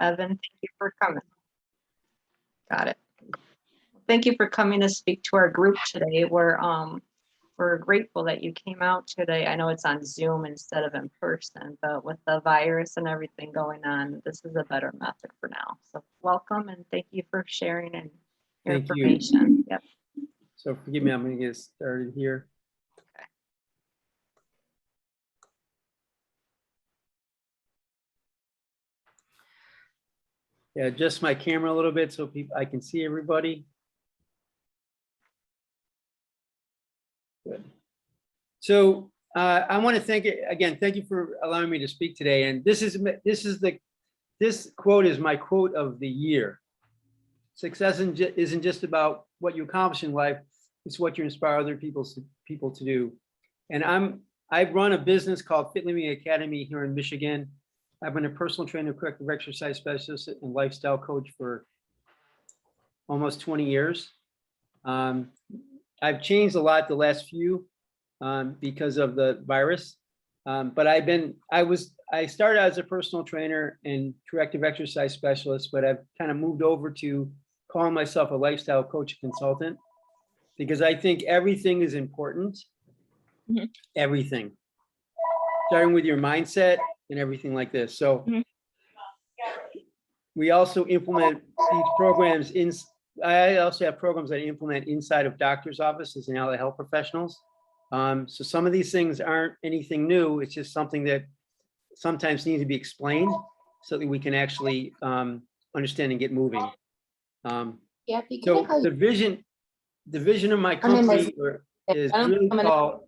Evan, thank you for coming. Got it. Thank you for coming to speak to our group today. We're grateful that you came out today. I know it's on Zoom instead of in person, but with the virus and everything going on, this is a better method for now. So welcome and thank you for sharing and your Thank you. information. Yep. So forgive me, I'm going to get started here. Okay. Yeah, adjust my camera a little bit so I can see everybody. Good. So I want to thank you for allowing me to speak today. And this quote is my quote of the year. Success isn't just about what you accomplish in life; it's what you inspire other people to do. And I run a business called Fit Living Academy here in Michigan. I've been a personal trainer, corrective exercise specialist, and lifestyle coach for almost 20 years. I've changed a lot the last few because of the virus. But I started as a personal trainer and corrective exercise specialist, but I've kind of moved over to calling myself a lifestyle coach consultant because I think everything is important. Mm-hmm. Everything, starting with your mindset and everything like this. So mm-hmm. We also implement these programs I also have programs that I implement inside of doctors' offices and allied health professionals. So some of these things aren't anything new. It's just something that sometimes needs to be explained so that we can actually understand and get moving. Yeah. So the vision of my company is really called,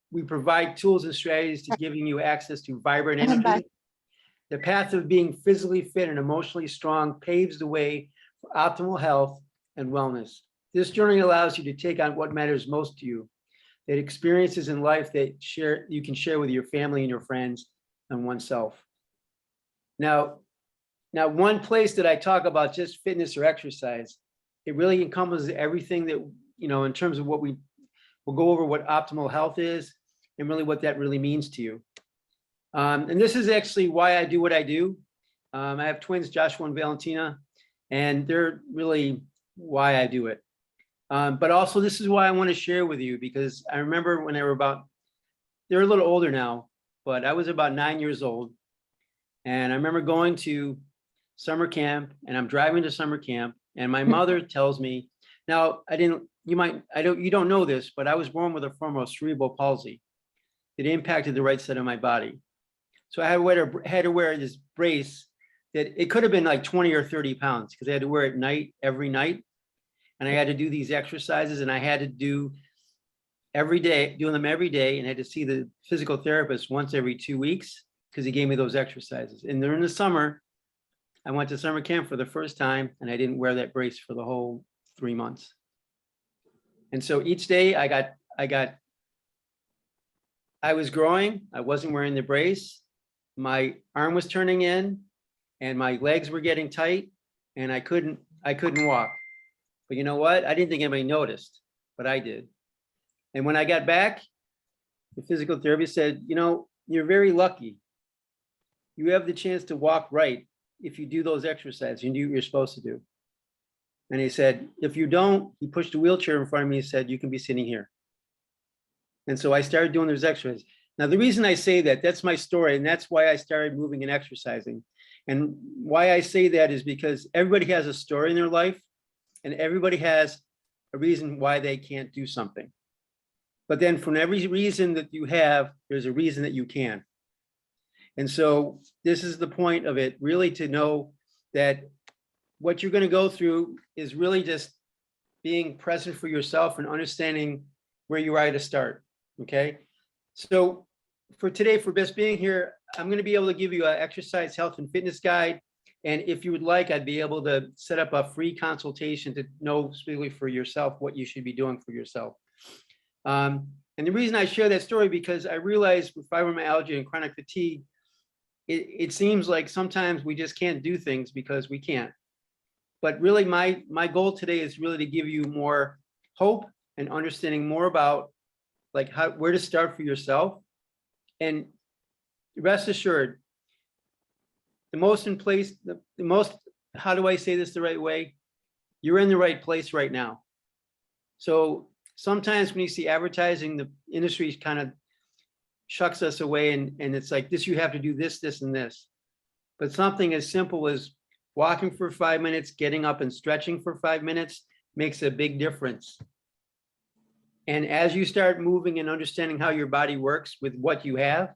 we provide tools and strategies to giving you access to vibrant energy. The path of being physically fit and emotionally strong paves the way for optimal health and wellness. This journey allows you to take on what matters most to you, that experiences in life that you can share with your family and your friends and oneself. Now one place that I talk about just fitness or exercise, it really encompasses everything that, in terms of we'll go over what optimal health is and really what that really means to you. And this is actually why I do what I do. I have twins, Joshua and Valentina, and they're really why I do it. But also this is why I want to share with you, because I remember when they're a little older now, but I was about 9 years old. And I remember going to summer camp, and I'm driving to summer camp, and my mother tells me, now you don't know this, but I was born with a form of cerebral palsy. It impacted the right side of my body. So I had to wear this brace that it could have been like 20 or 30 pounds because I had to wear it every night. And I had to do these exercises, and I had to doing them every day, and I had to see the physical therapist once every 2 weeks because he gave me those exercises. And during the summer, I went to summer camp for the first time, and I didn't wear that brace for the whole 3 months. And so each day I was growing, I wasn't wearing the brace, my arm was turning in, and my legs were getting tight, and I couldn't walk. But you know what? I didn't think anybody noticed, but I did. And when I got back, the physical therapist said, you're very lucky. You have the chance to walk right if you do those exercises, you do what you're supposed to do. And he said, if you don't, he pushed a wheelchair in front of me and said, you can be sitting here. And so I started doing those exercises. Now, the reason I say that's my story, and that's why I started moving and exercising. And why I say that is because everybody has a story in their life, and everybody has a reason why they can't do something. But then from every reason that you have, there's a reason that you can. And so this is the point of it, really, to know that what you're going to go through is really just being present for yourself and understanding where you are to start. Okay. So for today, for best being here, I'm going to be able to give you an exercise, health, and fitness guide. And if you would like, I'd be able to set up a free consultation to know specifically for yourself what you should be doing for yourself. And the reason I share that story, because I realize with fibromyalgia and chronic fatigue, it seems like sometimes we just can't do things because we can't. But really, my goal today is really to give you more hope and understanding more about where to start for yourself. And rest assured, the most in place, the most, how do I say this the right way? You're in the right place right now. So sometimes when you see advertising, the industry kind of shucks us away and it's like this, you have to do this, this, and this. But something as simple as walking for 5 minutes, getting up and stretching for 5 minutes makes a big difference. And as you start moving and understanding how your body works with what you have,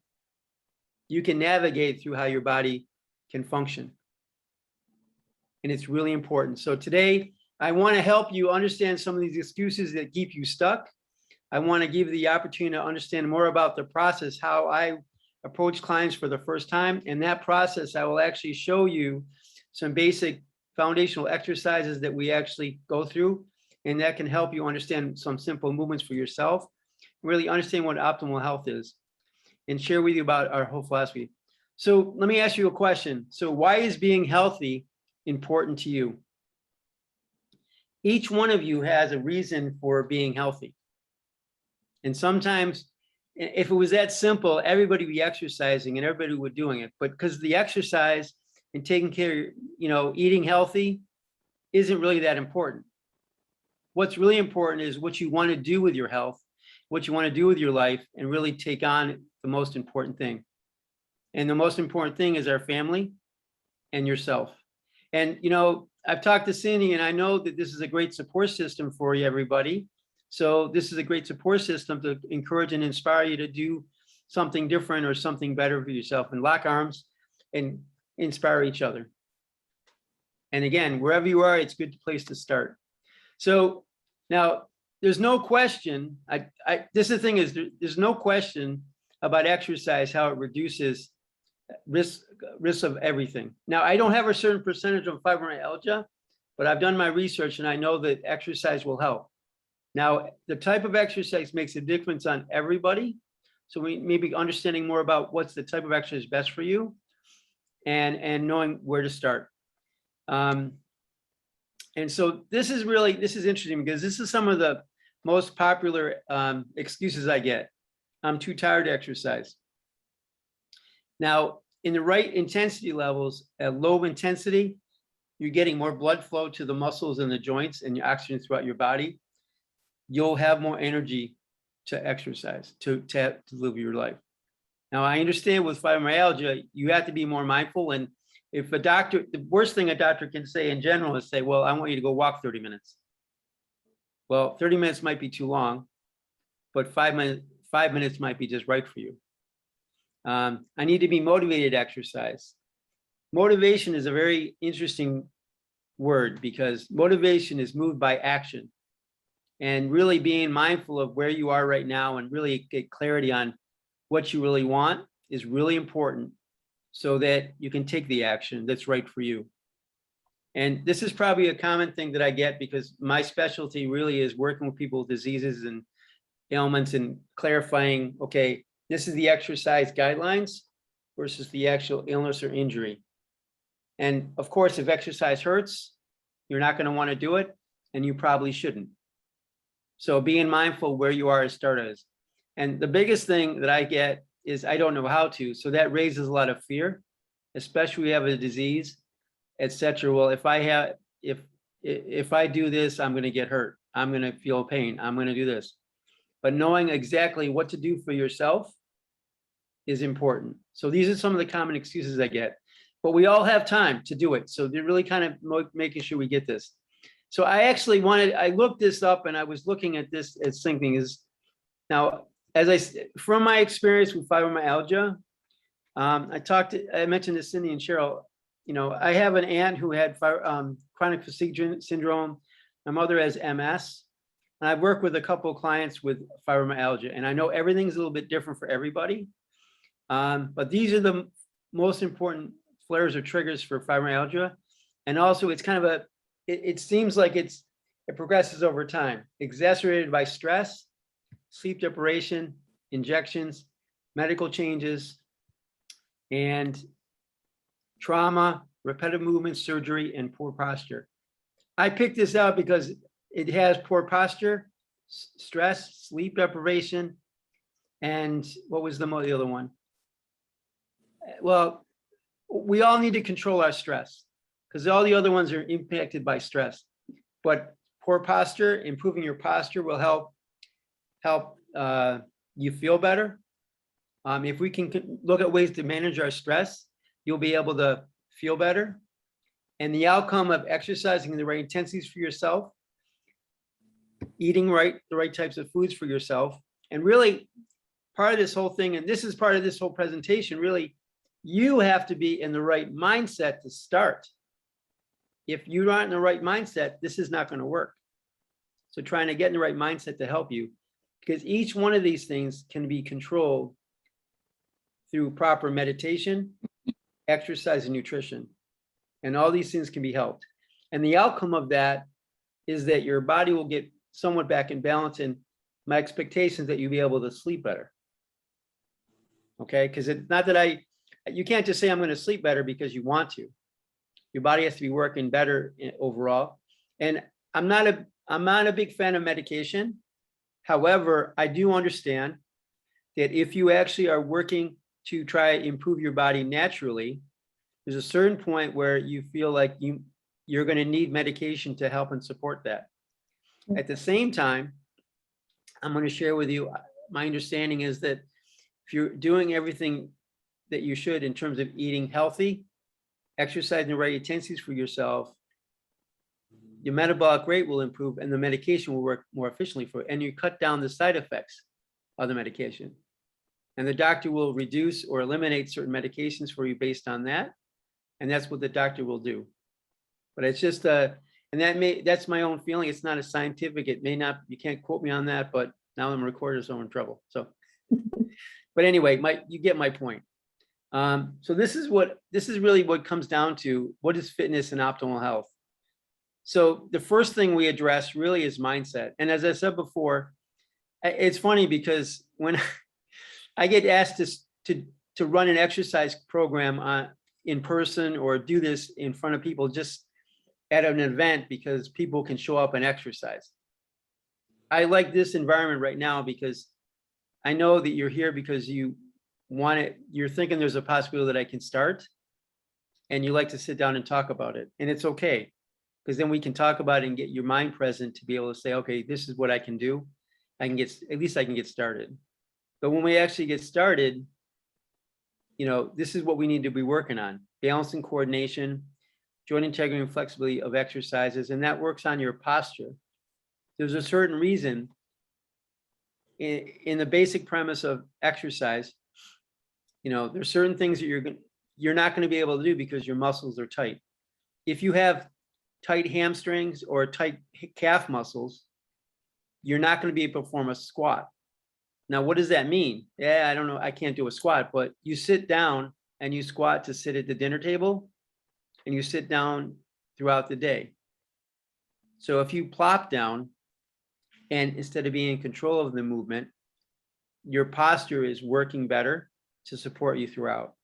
you can navigate through how your body can function. And it's really important. So today, I want to help you understand some of these excuses that keep you stuck. I want to give you the opportunity to understand more about the process, how I approach clients for the first time. In that process, I will actually show you some basic foundational exercises that we actually go through, and that can help you understand some simple movements for yourself, really understand what optimal health is, and share with you about our whole philosophy. So let me ask you a question. So why is being healthy important to you? Each one of you has a reason for being healthy. And sometimes if it was that simple, everybody would be exercising and everybody would be doing it. But because the exercise and taking care, eating healthy isn't really that important. What's really important is what you want to do with your health, what you want to do with your life, and really take on the most important thing. And the most important thing is our family and yourself. And, I've talked to Cindy, and I know that this is a great support system for you, everybody. So this is a great support system to encourage and inspire you to do something different or something better for yourself, and lock arms and inspire each other. And again, wherever you are, it's a good place to start. So now there's no question. This is the thing is there's no question about exercise, how it reduces risk of everything. Now, I don't have a certain percentage of fibromyalgia, but I've done my research and I know that exercise will help. Now, the type of exercise makes a difference on everybody. So we may be understanding more about what's the type of exercise best for you and knowing where to start. And so this is interesting because this is some of the most popular excuses I get. I'm too tired to exercise. Now, in the right intensity levels, at low intensity, you're getting more blood flow to the muscles and the joints and your oxygen throughout your body. You'll have more energy to exercise, to live your life. Now, I understand with fibromyalgia, you have to be more mindful. And if a doctor, the worst thing a doctor can say in general is say, well, I want you to go walk 30 minutes. Well, 30 minutes might be too long, but 5 minutes might be just right for you. I need to be motivated to exercise. Motivation is a very interesting word because motivation is moved by action, and really being mindful of where you are right now and really get clarity on what you really want is really important so that you can take the action that's right for you. And this is probably a common thing that I get because my specialty really is working with people with diseases and ailments and clarifying, okay, this is the exercise guidelines versus the actual illness or injury. And of course, if exercise hurts, you're not going to want to do it, and you probably shouldn't. So being mindful where you are as start is. And the biggest thing that I get is I don't know how to. So that raises a lot of fear, especially if you have a disease, etc. Well, if I do this, I'm going to get hurt. I'm going to feel pain. I'm going to do this. But knowing exactly what to do for yourself is important. So these are some of the common excuses I get, but we all have time to do it. So they're really kind of making sure we get this. So I looked this up and I was looking at this as thinking is now, from my experience with fibromyalgia, I mentioned to Cindy and Cheryl, I have an aunt who had chronic fatigue syndrome. My mother has MS. And I've worked with a couple of clients with fibromyalgia, and I know everything's a little bit different for everybody. But these are the most important flares or triggers for fibromyalgia. And also it's kind of it seems like it progresses over time, exacerbated by stress, sleep deprivation, injections, medical changes, and trauma, repetitive movement, surgery, and poor posture. I picked this out because it has poor posture, stress, sleep deprivation, and what was the other one? Well, we all need to control our stress because all the other ones are impacted by stress. But poor posture, improving your posture will help you feel better. If we can look at ways to manage our stress, you'll be able to feel better. And the outcome of exercising in the right intensities for yourself, eating the right types of foods for yourself, and really part of this whole thing, and this is part of this whole presentation, really, you have to be in the right mindset to start. If you aren't in the right mindset, this is not going to work. So trying to get in the right mindset to help you, because each one of these things can be controlled through proper meditation, exercise, and nutrition. And all these things can be helped. And the outcome of that is that your body will get somewhat back in balance. And my expectation is that you'll be able to sleep better. Okay, because it's not that you can't just say I'm going to sleep better because you want to. Your body has to be working better overall. And I'm not a big fan of medication. However, I do understand that if you actually are working to try to improve your body naturally, there's a certain point where you feel like you're going to need medication to help and support that. At the same time, I'm going to share with you, my understanding is that if you're doing everything that you should in terms of eating healthy, exercising the right intensities for yourself, your metabolic rate will improve and the medication will work more efficiently for it. And you cut down the side effects of the medication. And the doctor will reduce or eliminate certain medications for you based on that. And that's what the doctor will do. But it's just that's my own feeling. It's not a scientific, it may not, you can't quote me on that, but now I'm recorded, so I'm in trouble. So, but anyway, you get my point. So this is really what comes down to, what is fitness and optimal health? So the first thing we address really is mindset. And as I said before, it's funny because when I get asked to run an exercise program in person or do this in front of people just at an event because people can show up and exercise. I like this environment right now because I know that you're here because you want it, you're thinking there's a possibility that I can start and you like to sit down and talk about it. And it's okay, because then we can talk about it and get your mind present to be able to say, okay, this is what I can do. At least I can get started. But when we actually get started, this is what we need to be working on: balance and coordination, joint integrity and flexibility of exercises, and that works on your posture. There's a certain reason in the basic premise of exercise, there's certain things that you're not going to be able to do because your muscles are tight. If you have tight hamstrings or tight calf muscles, you're not going to be able to perform a squat. Now, what does that mean? Yeah, I don't know. I can't do a squat, but you sit down and you squat to sit at the dinner table, and you sit down throughout the day. So if you plop down and instead of being in control of the movement, your posture is working better to support you throughout.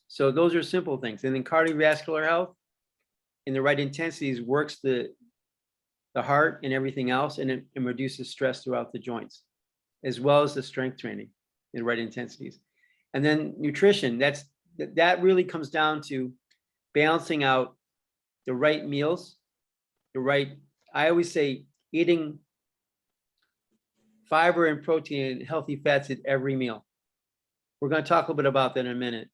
So those are simple things. And then cardiovascular health in the right intensities works the heart and everything else, and it reduces stress throughout the joints, as well as the strength training in the right intensities. And then nutrition, that really comes down to balancing out the right meals, I always say eating fiber and protein and healthy fats at every meal. We're going to talk a little bit about that in a minute.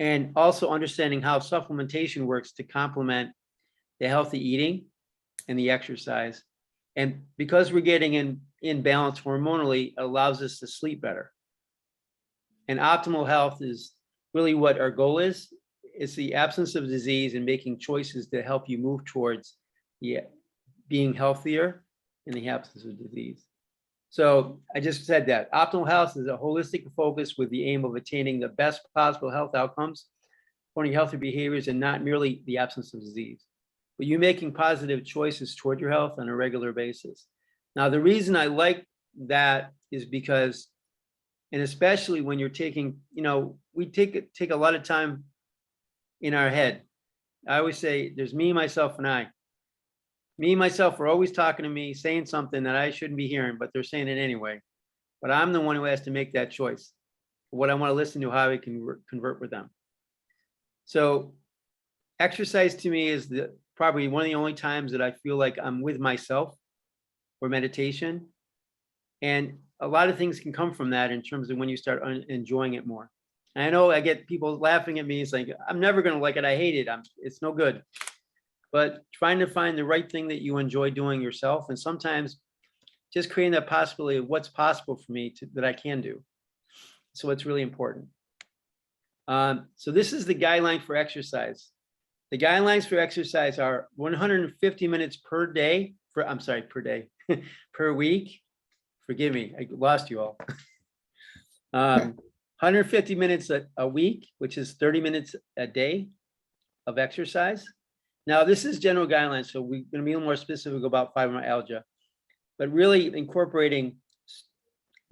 And also understanding how supplementation works to complement the healthy eating and the exercise. And because we're getting in balance hormonally, it allows us to sleep better. And optimal health is really what our goal is. It's the absence of disease and making choices to help you move towards being healthier in the absence of disease. So I just said that optimal health is a holistic focus with the aim of attaining the best possible health outcomes, supporting healthy behaviors, and not merely the absence of disease, but you making positive choices toward your health on a regular basis. Now, the reason I like that is because, and especially when you're taking, we take a lot of time in our head. I always say there's me, myself, and I. Me, myself are always talking to me, saying something that I shouldn't be hearing, but they're saying it anyway. But I'm the one who has to make that choice. What I want to listen to, how I can convert with them. So exercise to me is probably one of the only times that I feel like I'm with myself, or meditation. And a lot of things can come from that in terms of when you start enjoying it more. And I know I get people laughing at me. It's like, I'm never going to like it. I hate it. It's no good. But trying to find the right thing that you enjoy doing yourself. And sometimes just creating that possibility of what's possible for me that I can do. So it's really important. So this is the guideline for exercise. The guidelines for exercise are 150 minutes per day per week. Forgive me, I lost you all. 150 minutes a week, which is 30 minutes a day of exercise. Now, this is general guidelines, so we're going to be a little more specific about fibromyalgia, but really incorporating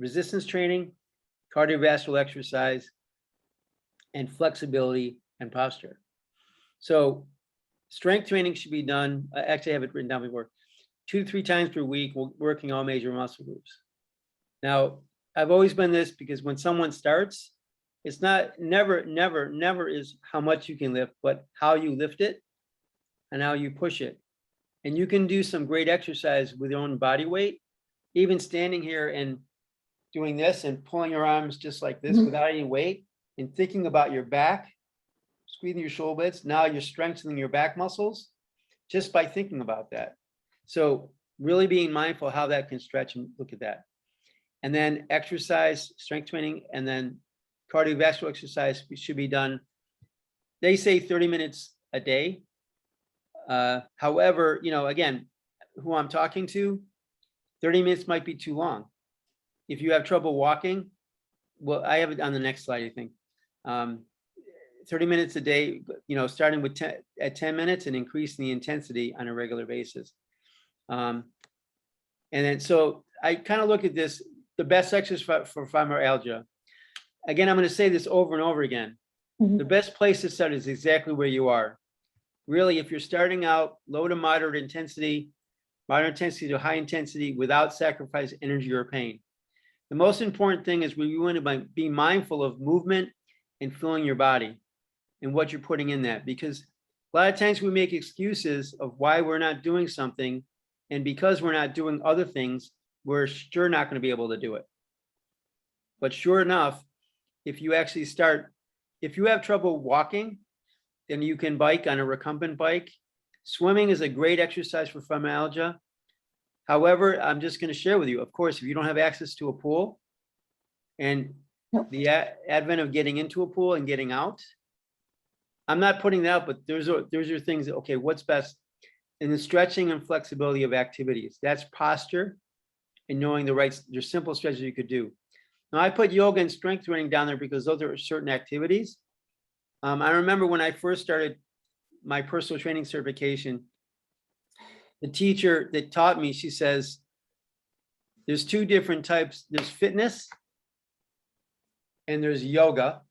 resistance training, cardiovascular exercise, and flexibility and posture. So strength training should be done, I actually have it written down before, 2 to 3 times per week, working all major muscle groups. Now, I've always been this because when someone starts, it's never is how much you can lift, but how you lift it and how you push it. And you can do some great exercise with your own body weight, even standing here and doing this and pulling your arms just like this without any weight and thinking about your back, squeezing your shoulder blades. Now you're strengthening your back muscles just by thinking about that. So really being mindful how that can stretch and look at that. And then exercise, strength training, and then cardiovascular exercise should be done. They say 30 minutes a day. However, again, who I'm talking to, 30 minutes might be too long. If you have trouble walking, well, I have it on the next slide, I think. 30 minutes a day, starting with 10 minutes and increasing the intensity on a regular basis. And then, so I kind of look at this, the best exercise for fibromyalgia. Again, I'm going to say this over and over again. The best place to start is exactly where you are. Really, if you're starting out low to moderate intensity to high intensity without sacrifice energy or pain. The most important thing is we want to be mindful of movement and feeling your body and what you're putting in that, because a lot of times we make excuses of why we're not doing something, and because we're not doing other things, we're sure not going to be able to do it. But sure enough, if you actually start, if you have trouble walking, then you can bike on a recumbent bike. Swimming is a great exercise for fibromyalgia. However, I'm just going to share with you, of course, if you don't have access to a pool and the advent of getting into a pool and getting out, I'm not putting that out, but those are things that, okay, what's best in the stretching and flexibility of activities. That's posture and knowing there's simple stretches you could do. Now, I put yoga and strength training down there because those are certain activities. I remember when I first started my personal training certification, the teacher that taught me, she says, there's 2 different types. There's fitness and there's yoga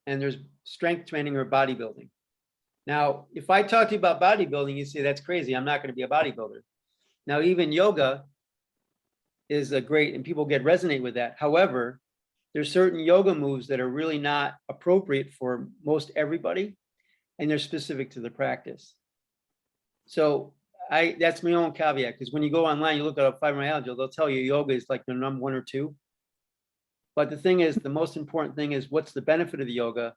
and there's strength training or bodybuilding. Now, if I talk to you about bodybuilding, you say, that's crazy. I'm not going to be a bodybuilder. Now, even yoga is a great, and people resonate with that. However, there's certain yoga moves that are really not appropriate for most everybody, and they're specific to the practice. So that's my own caveat, because when you go online, you look at fibromyalgia, they'll tell you yoga is like the number 1 or 2. But the thing is, the most important thing is what's the benefit of the yoga?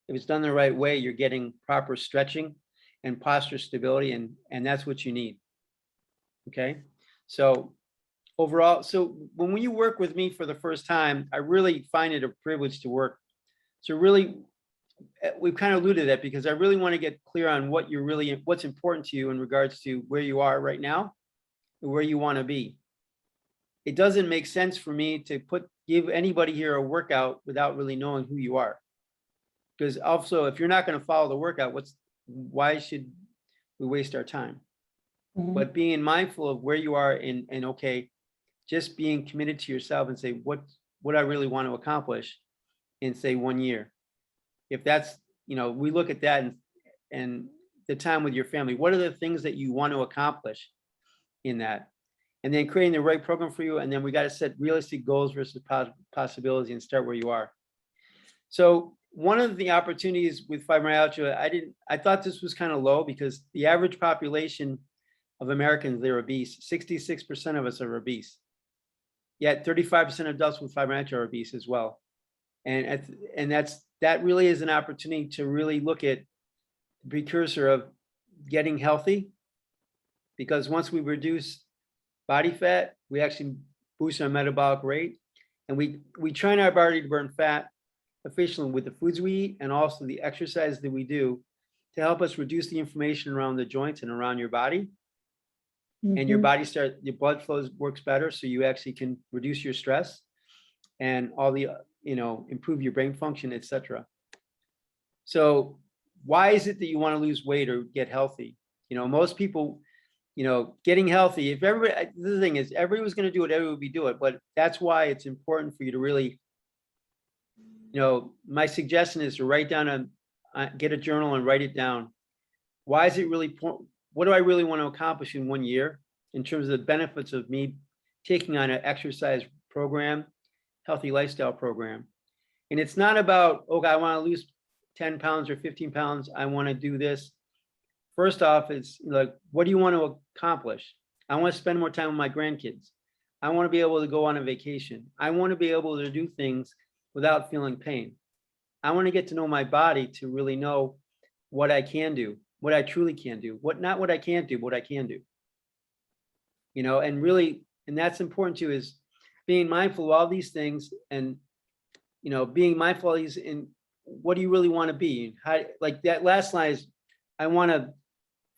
If it's done the right way, you're getting proper stretching and posture stability, and that's what you need. Okay, so overall, so when you work with me for the first time, I really find it a privilege to work. So really, we've kind of alluded to that because I really want to get clear on what's important to you in regards to where you are right now and where you want to be. It doesn't make sense for me to give anybody here a workout without really knowing who you are. Because also, if you're not going to follow the workout, why should we waste our time? But being mindful of where you are and okay, just being committed to yourself and say, what I really want to accomplish in say 1 year. If that's, we look at that and the time with your family, what are the things that you want to accomplish in that? And then creating the right program for you. And then we got to set realistic goals versus possibilities and start where you are. So one of the opportunities with fibromyalgia, I thought this was kind of low because the average population of Americans, they're obese. 66% of us are obese. Yet 35% of adults with fibromyalgia are obese as well. And that really is an opportunity to really look at the precursor of getting healthy, because once we reduce body fat, we actually boost our metabolic rate, and we train our body to burn fat efficiently with the foods we eat and also the exercise that we do to help us reduce the inflammation around the joints and around your body. And your body your blood flow works better, so you actually can reduce your stress and all the, improve your brain function, etc. So why is it that you want to lose weight or get healthy? Most people, getting healthy, if everybody, the thing is, everybody was going to do it, everybody would be doing it, but that's why it's important for you to really, my suggestion is to write down get a journal and write it down. Why is it really, what do I really want to accomplish in 1 year in terms of the benefits of me taking on an exercise program, healthy lifestyle program? And it's not about, okay, I want to lose 10 pounds or 15 pounds. I want to do this. First off, it's like, what do you want to accomplish? I want to spend more time with my grandkids. I want to be able to go on a vacation. I want to be able to do things without feeling pain. I want to get to know my body to really know what I can do, what I truly can do, not what I can't do, what I can do. And really, and that's important too, is being mindful of all these things and, being mindful of these in what do you really want to be? How, like that last line is, I want to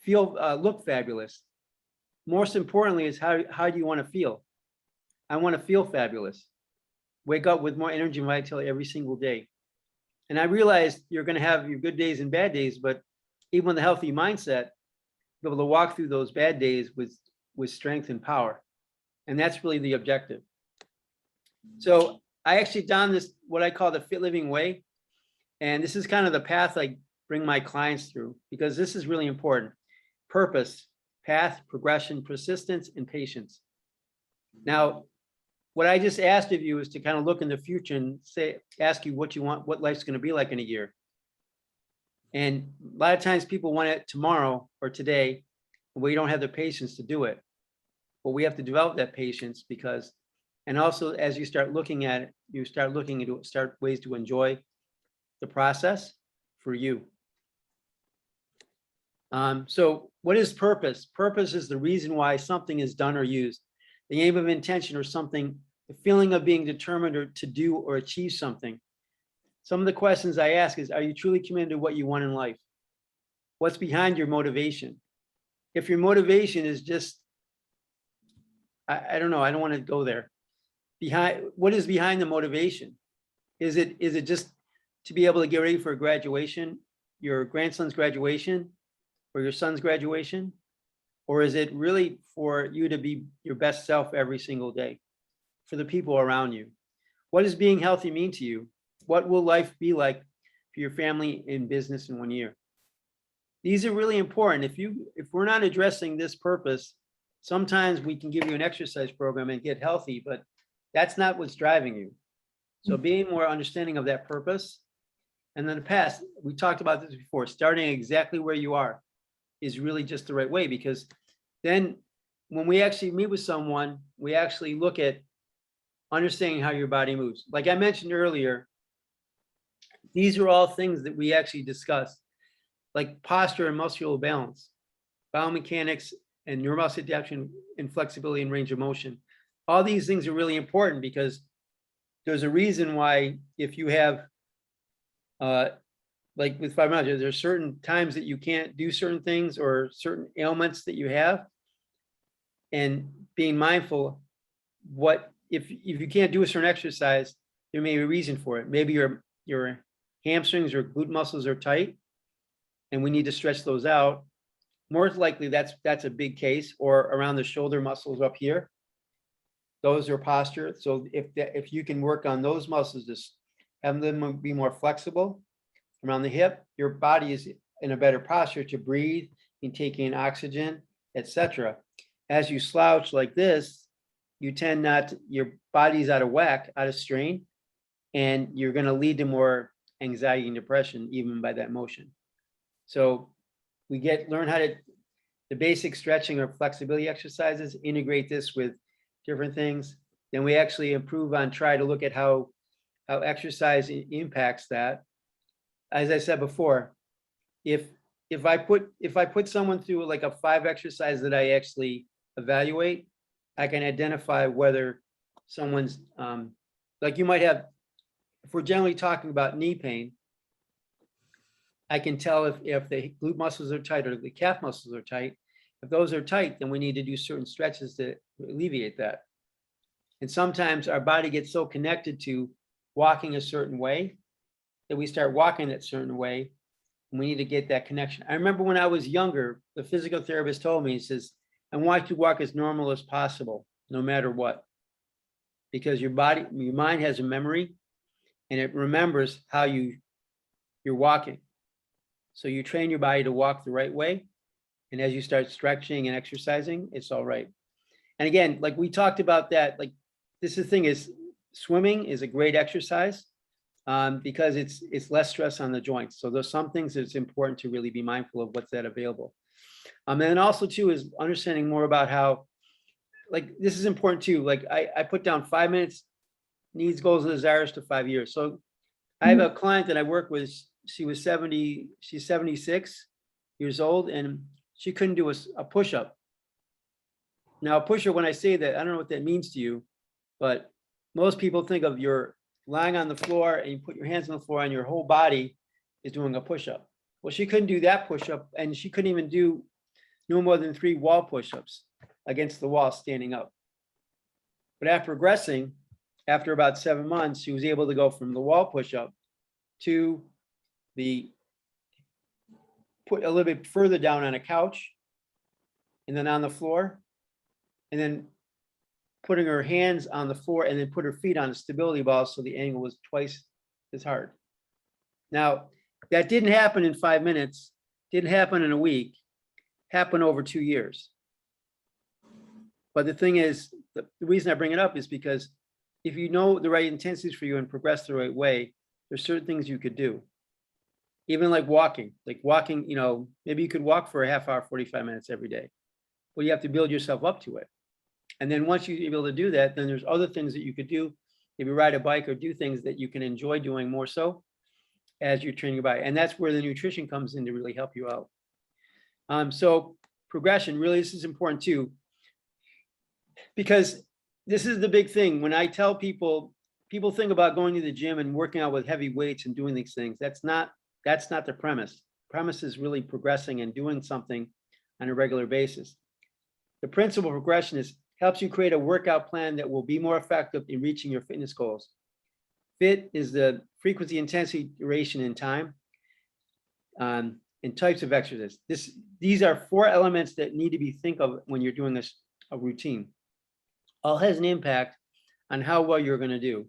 feel, look fabulous. Most importantly is how do you want to feel? I want to feel fabulous. Wake up with more energy and vitality every single day. And I realized you're going to have your good days and bad days, but even with a healthy mindset, be able to walk through those bad days with strength and power. And that's really the objective. So I actually done this, what I call the Fit Living Way. And this is kind of the path I bring my clients through, because this is really important. Purpose, path, progression, persistence, and patience. Now, what I just asked of you is to kind of look in the future and ask you what you want, what life's going to be like in a year. And a lot of times people want it tomorrow or today, and we don't have the patience to do it. But we have to develop that patience because, and also as you start looking at it, you start looking into ways to enjoy the process for you. So what is purpose? Purpose is the reason why something is done or used. The aim of intention or something, the feeling of being determined or to do or achieve something. Some of the questions I ask is, are you truly committed to what you want in life? What's behind your motivation? If your motivation is just, I don't know, I don't want to go there. What is behind the motivation? Is it just to be able to get ready for graduation, your grandson's graduation, or your son's graduation? Or is it really for you to be your best self every single day for the people around you? What does being healthy mean to you? What will life be like for your family and business in 1 year? These are really important. If we're not addressing this purpose, sometimes we can give you an exercise program and get healthy, but that's not what's driving you. So being more understanding of that purpose. And then the past, we talked about this before, starting exactly where you are is really just the right way, because then when we actually meet with someone, we actually look at understanding how your body moves. Like I mentioned earlier, these are all things that we actually discuss, like posture and muscular balance, biomechanics and neuromuscular adaptation and flexibility and range of motion. All these things are really important because there's a reason why if you have, like with fibromyalgia, there's certain times that you can't do certain things or certain ailments that you have, and being mindful, what if you can't do a certain exercise, there may be a reason for it. Maybe your hamstrings or glute muscles are tight and we need to stretch those out. More likely that's a big case, or around the shoulder muscles up here. Those are posture. So if you can work on those muscles, just have them be more flexible around the hip, your body is in a better posture to breathe and take in oxygen, etc. As you slouch like this, you tend not to, your body's out of whack, out of strain, and you're going to lead to more anxiety and depression even by that motion. So we learn how to, the basic stretching or flexibility exercises, integrate this with different things. Then we actually improve on, try to look at how exercise impacts that. As I said before, if I put someone through like a 5 exercise that I actually evaluate, I can identify whether someone's like, you might have, if we're generally talking about knee pain, I can tell if the glute muscles are tight or the calf muscles are tight. If those are tight, then we need to do certain stretches to alleviate that. And sometimes our body gets so connected to walking a certain way that we start walking that certain way, and we need to get that connection. I remember when I was younger, the physical therapist told me, he says, I want you to walk as normal as possible, no matter what. Because your mind has a memory, and it remembers how you're walking. So you train your body to walk the right way. And as you start stretching and exercising, it's all right. And again, like we talked about that, like this is the thing is, swimming is a great exercise because it's less stress on the joints. So there's some things that's important to really be mindful of what's that available. And then also too is understanding more about how, like this is important too. Like I put down 5 minutes, needs, goals, and desires to 5 years. So I have a client that I work with. She's 76 years old, and she couldn't do a push-up. Now, a push-up, when I say that, I don't know what that means to you, but most people think of you're lying on the floor and you put your hands on the floor and your whole body is doing a push-up. Well, she couldn't do that push-up, and she couldn't even do no more than 3 wall push-ups against the wall standing up. But after progressing, after about 7 months, she was able to go from the wall push-up to put a little bit further down on a couch and then on the floor, and then putting her hands on the floor and then put her feet on a stability ball so the angle was twice as hard. Now, that didn't happen in 5 minutes, didn't happen in a week, happened over 2 years. But the thing is, the reason I bring it up is because if you know the right intensities for you and progress the right way, there's certain things you could do. Even like walking, you know, maybe you could walk for a half hour, 45 minutes every day. Well, you have to build yourself up to it. And then once you're able to do that, then there's other things that you could do. If you ride a bike or do things that you can enjoy doing more so as you're training your body. And that's where the nutrition comes in to really help you out. So progression, really, this is important too, because this is the big thing. When I tell people think about going to the gym and working out with heavy weights and doing these things. That's not the premise. The premise is really progressing and doing something on a regular basis. The principle of progression helps you create a workout plan that will be more effective in reaching your fitness goals. FIT is the frequency, intensity, duration, and time, and types of exercise. These are 4 elements that need to be think of when you're doing a routine. All has an impact on how well you're going to do.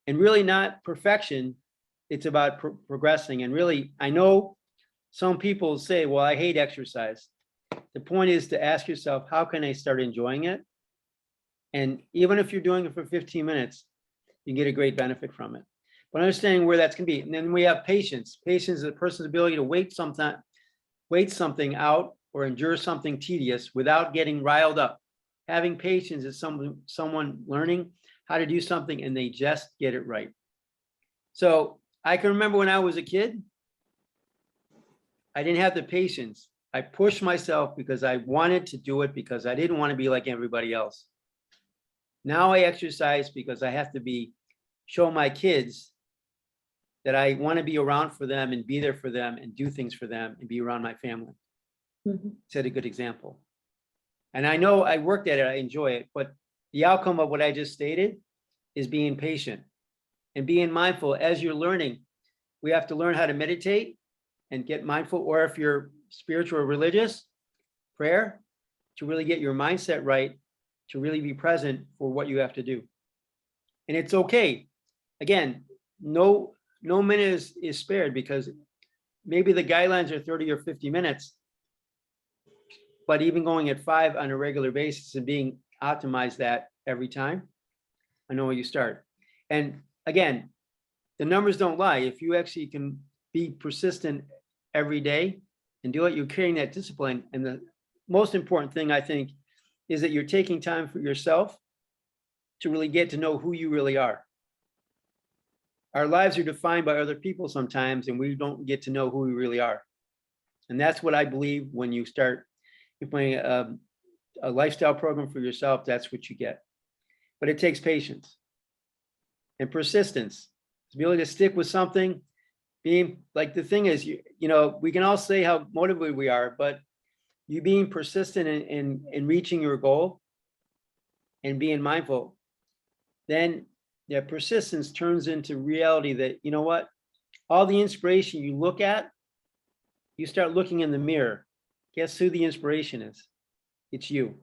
And really not perfection, it's about progressing. And really, I know some people say, well, I hate exercise. The point is to ask yourself, how can I start enjoying it? And even if you're doing it for 15 minutes, you can get a great benefit from it. But understanding where that's going to be. And then we have patience. Patience is a person's ability to wait something out or endure something tedious without getting riled up. Having patience is someone learning how to do something and they just get it right. So I can remember when I was a kid, I didn't have the patience. I pushed myself because I wanted to do it because I didn't want to be like everybody else. Now I exercise because I have to show my kids that I want to be around for them and be there for them and do things for them and be around my family. Set a good example. And I know I worked at it, I enjoy it, but the outcome of what I just stated is being patient and being mindful as you're learning. We have to learn how to meditate and get mindful, or if you're spiritual or religious, prayer, to really get your mindset right, to really be present for what you have to do. And it's okay. Again, no minute is spared, because maybe the guidelines are 30 or 50 minutes, but even going at 5 on a regular basis and being optimized that every time, I know where you start. And again, the numbers don't lie. If you actually can be persistent every day and do it, you're carrying that discipline. And the most important thing, I think, is that you're taking time for yourself to really get to know who you really are. Our lives are defined by other people sometimes, and we don't get to know who we really are. And that's what I believe when you start implementing a lifestyle program for yourself, that's what you get. But it takes patience and persistence to be able to stick with something. Being like, the thing is, you know, we can all say how motivated we are, but you being persistent in reaching your goal and being mindful, then that persistence turns into reality that, you know what, all the inspiration you look at, you start looking in the mirror. Guess who the inspiration is? It's you.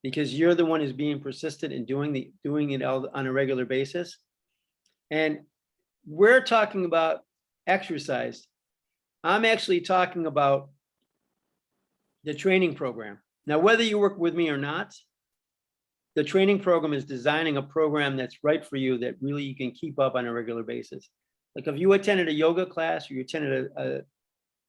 Because you're the one who's being persistent in doing it all on a regular basis. And we're talking about exercise. I'm actually talking about the training program. Now, whether you work with me or not, the training program is designing a program that's right for you, that really you can keep up on a regular basis. Like if you attended a yoga class or you attended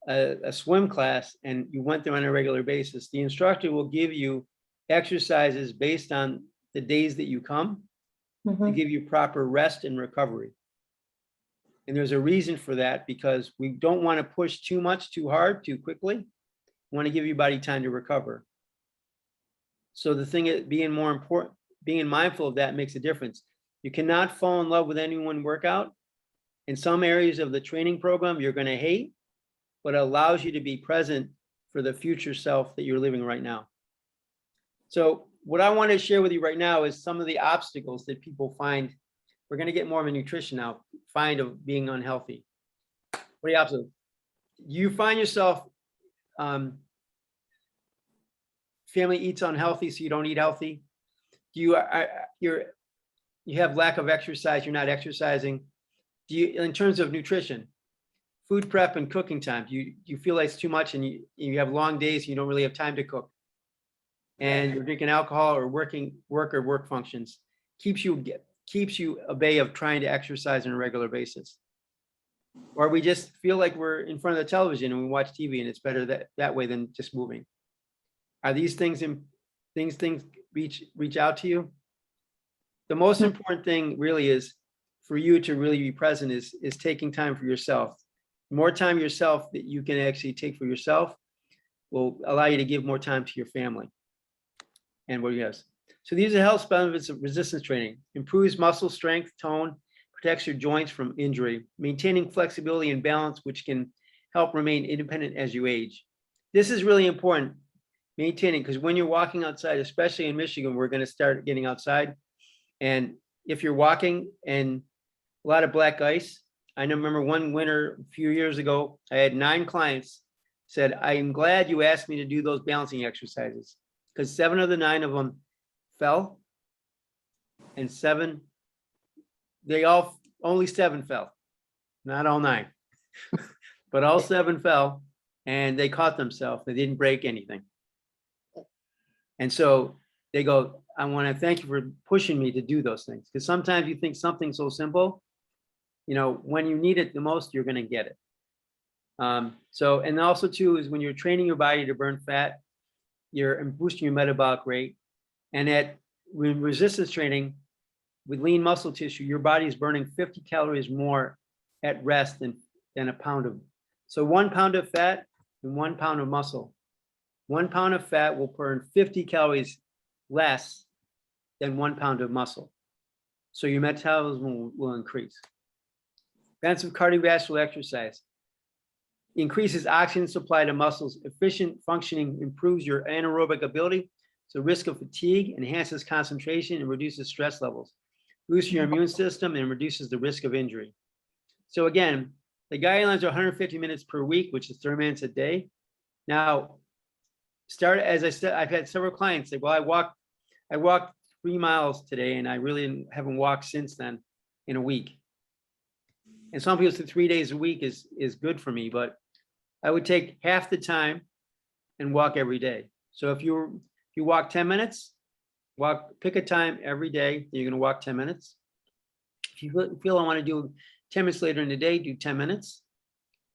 a swim class and you went there on a regular basis, the instructor will give you exercises based on the days that you come to give you proper rest and recovery. And there's a reason for that, because we don't want to push too much, too hard, too quickly. We want to give your body time to recover. So the thing is, being mindful of that makes a difference. You cannot fall in love with any one workout. In some areas of the training program, you're going to hate, but it allows you to be present for the future self that you're living right now. So what I want to share with you right now is some of the obstacles that people find. We're going to get more of a nutrition now, find of being unhealthy. What are the obstacles? You find yourself, family eats unhealthy, so you don't eat healthy. You have lack of exercise, you're not exercising. Do you, in terms of nutrition, food prep and cooking time, you feel like it's too much and you have long days, and you don't really have time to cook. And you're drinking alcohol or work functions, keeps you a bay of trying to exercise on a regular basis. Or we just feel like we're in front of the television and we watch TV and it's better that way than just moving. Are these things reach out to you? The most important thing really is for you to really be present is taking time for yourself. More time yourself that you can actually take for yourself will allow you to give more time to your family. And what else? So these are health benefits of resistance training. Improves muscle strength, tone, protects your joints from injury, maintaining flexibility and balance, which can help remain independent as you age. This is really important, maintaining, because when you're walking outside, especially in Michigan, we're going to start getting outside. And if you're walking and a lot of black ice, I remember one winter a few years ago, I had 9 clients said, I'm glad you asked me to do those balancing exercises, because 7 of the 9 of them fell, and 7, only 7 fell, not all 9, but all 7 fell, and they caught themselves. They didn't break anything. And so they go, I want to thank you for pushing me to do those things, because sometimes you think something so simple, you know, when you need it the most, you're going to get it. So, and also too, is when you're training your body to burn fat, you're boosting your metabolic rate. And when resistance training with lean muscle tissue, your body is burning 50 calories more at rest than a pound of. So 1 pound of fat and 1 pound of muscle. 1 pound of fat will burn 50 calories less than 1 pound of muscle. So your metabolism will increase. Benefits of cardiovascular exercise. Increases oxygen supply to muscles. Efficient functioning improves your anaerobic ability. So risk of fatigue, enhances concentration, and reduces stress levels. Boosts your immune system and reduces the risk of injury. So again, the guidelines are 150 minutes per week, which is 30 minutes a day. Now, as I said, I've had several clients say, well, I walked 3 miles today and I really haven't walked since then in a week. And some people say 3 days a week is good for me, but I would take half the time and walk every day. So if you walk 10 minutes, pick a time every day that you're going to walk 10 minutes. If you feel I want to do 10 minutes later in the day, do 10 minutes.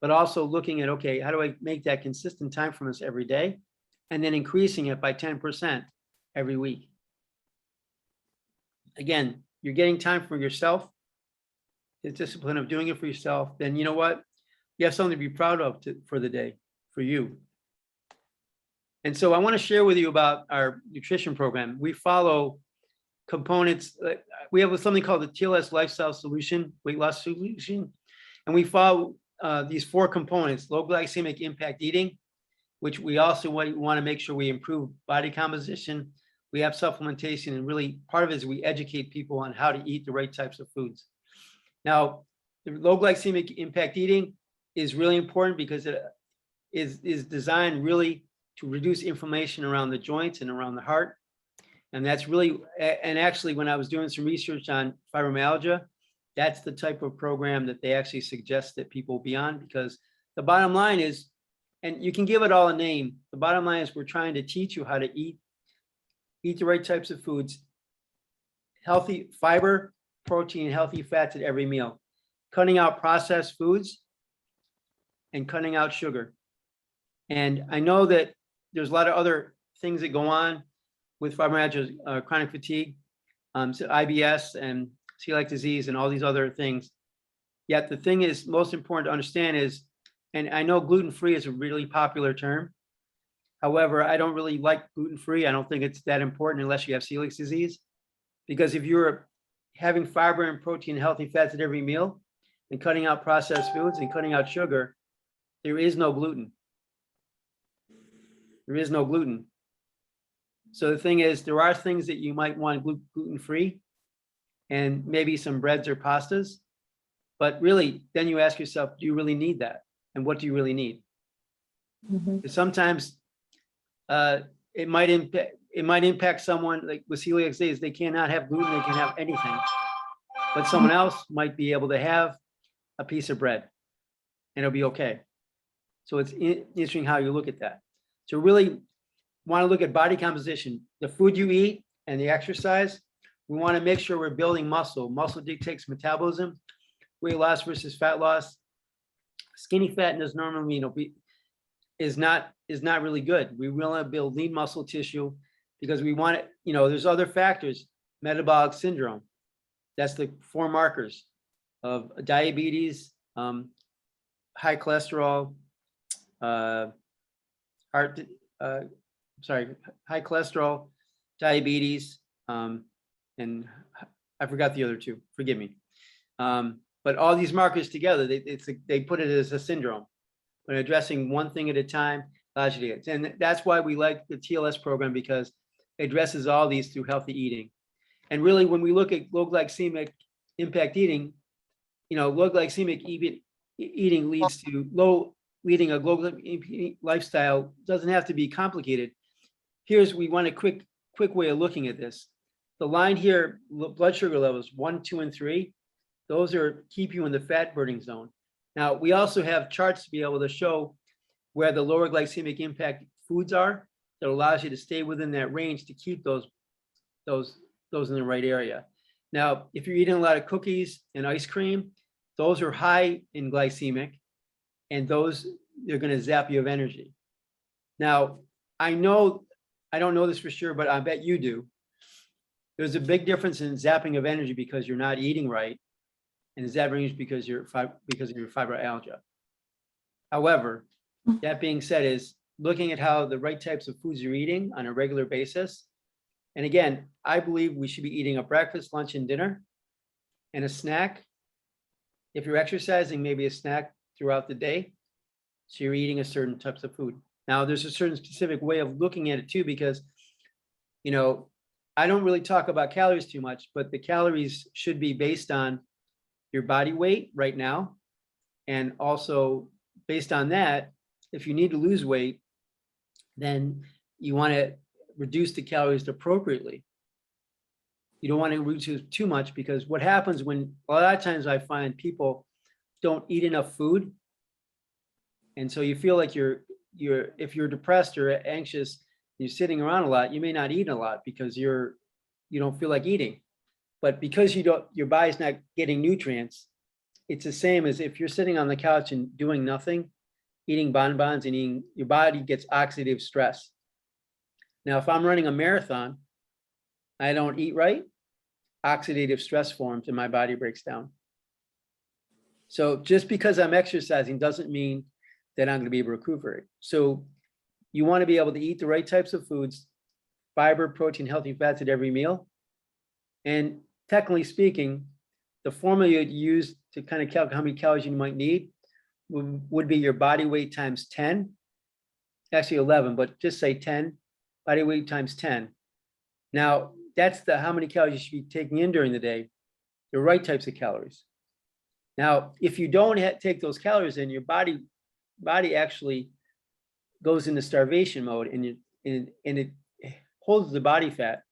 But also looking at, okay, how do I make that consistent time from us every day? And then increasing it by 10% every week. Again, you're getting time for yourself, the discipline of doing it for yourself, then you know what? You have something to be proud of for the day, for you. And so I want to share with you about our nutrition program. We follow components. We have something called the TLS Lifestyle Solution, Weight Loss Solution. And we follow these 4 components: low glycemic impact eating, which we also want to make sure we improve body composition. We have supplementation, and really part of it is we educate people on how to eat the right types of foods. Now, the low glycemic impact eating is really important because it is designed really to reduce inflammation around the joints and around the heart. And that's really, and actually when I was doing some research on fibromyalgia, that's the type of program that they actually suggest that people be on, because the bottom line is, and you can give it all a name, the bottom line is we're trying to teach you how to eat the right types of foods, healthy fiber, protein, healthy fats at every meal, cutting out processed foods and cutting out sugar. And I know that there's a lot of other things that go on with fibromyalgia, chronic fatigue, so IBS and celiac disease and all these other things. Yet the thing is most important to understand is, and I know gluten-free is a really popular term. However, I don't really like gluten-free. I don't think it's that important unless you have celiac disease. Because if you're having fiber and protein, healthy fats at every meal, and cutting out processed foods and cutting out sugar, there is no gluten. There is no gluten. So the thing is, there are things that you might want gluten-free, and maybe some breads or pastas. But really, then you ask yourself, do you really need that? And what do you really need? Sometimes it might impact someone like with celiac disease. They cannot have gluten, they can have anything. But someone else might be able to have a piece of bread and it'll be okay. So it's interesting how you look at that. So really want to look at body composition, the food you eat and the exercise. We want to make sure we're building muscle. Muscle dictates metabolism, weight loss versus fat loss. Skinny fat does normally, is not really good. We want to build lean muscle tissue because we want it, there's other factors, metabolic syndrome. That's the 4 markers of diabetes, high cholesterol, high cholesterol, diabetes, and I forgot the other 2, forgive me. But all these markers together, they put it as a syndrome. But addressing one thing at a time allows you to get. And that's why we like the TLS program, because it addresses all these through healthy eating. And really, when we look at low glycemic impact eating, low glycemic eating leads to leading a low glycemic lifestyle doesn't have to be complicated. We want a quick way of looking at this. The line here, blood sugar levels 1, 2, and 3, those keep you in the fat burning zone. Now, we also have charts to be able to show where the lower glycemic impact foods are that allows you to stay within that range to keep those in the right area. Now, if you're eating a lot of cookies and ice cream, those are high in glycemic, and they're going to zap you of energy. Now, I don't know this for sure, but I bet you do. There's a big difference in zapping of energy because you're not eating right, and zapping is because of your fibromyalgia. However, that being said, is looking at how the right types of foods you're eating on a regular basis. And again, I believe we should be eating a breakfast, lunch, and dinner, and a snack. If you're exercising, maybe a snack throughout the day. So you're eating a certain types of food. Now, there's a certain specific way of looking at it too, because, I don't really talk about calories too much, but the calories should be based on your body weight right now. And also based on that, if you need to lose weight, then you want to reduce the calories appropriately. You don't want to reduce too much, because what happens when a lot of times I find people don't eat enough food. And so you feel like if you're depressed or anxious, you're sitting around a lot, you may not eat a lot because you don't feel like eating. But because your body's not getting nutrients, it's the same as if you're sitting on the couch and doing nothing, eating bonbons and eating, your body gets oxidative stress. Now, if I'm running a marathon, I don't eat right, oxidative stress forms and my body breaks down. So just because I'm exercising doesn't mean that I'm going to be able to recuperate. So you want to be able to eat the right types of foods, fiber, protein, healthy fats at every meal. And technically speaking, the formula you'd use to kind of calculate how many calories you might need would be your body weight times 10, actually 11, but just say 10, body weight times 10. Now, that's how many calories you should be taking in during the day, the right types of calories. Now, if you don't take those calories in, your body actually goes into starvation mode, and it holds the body fat,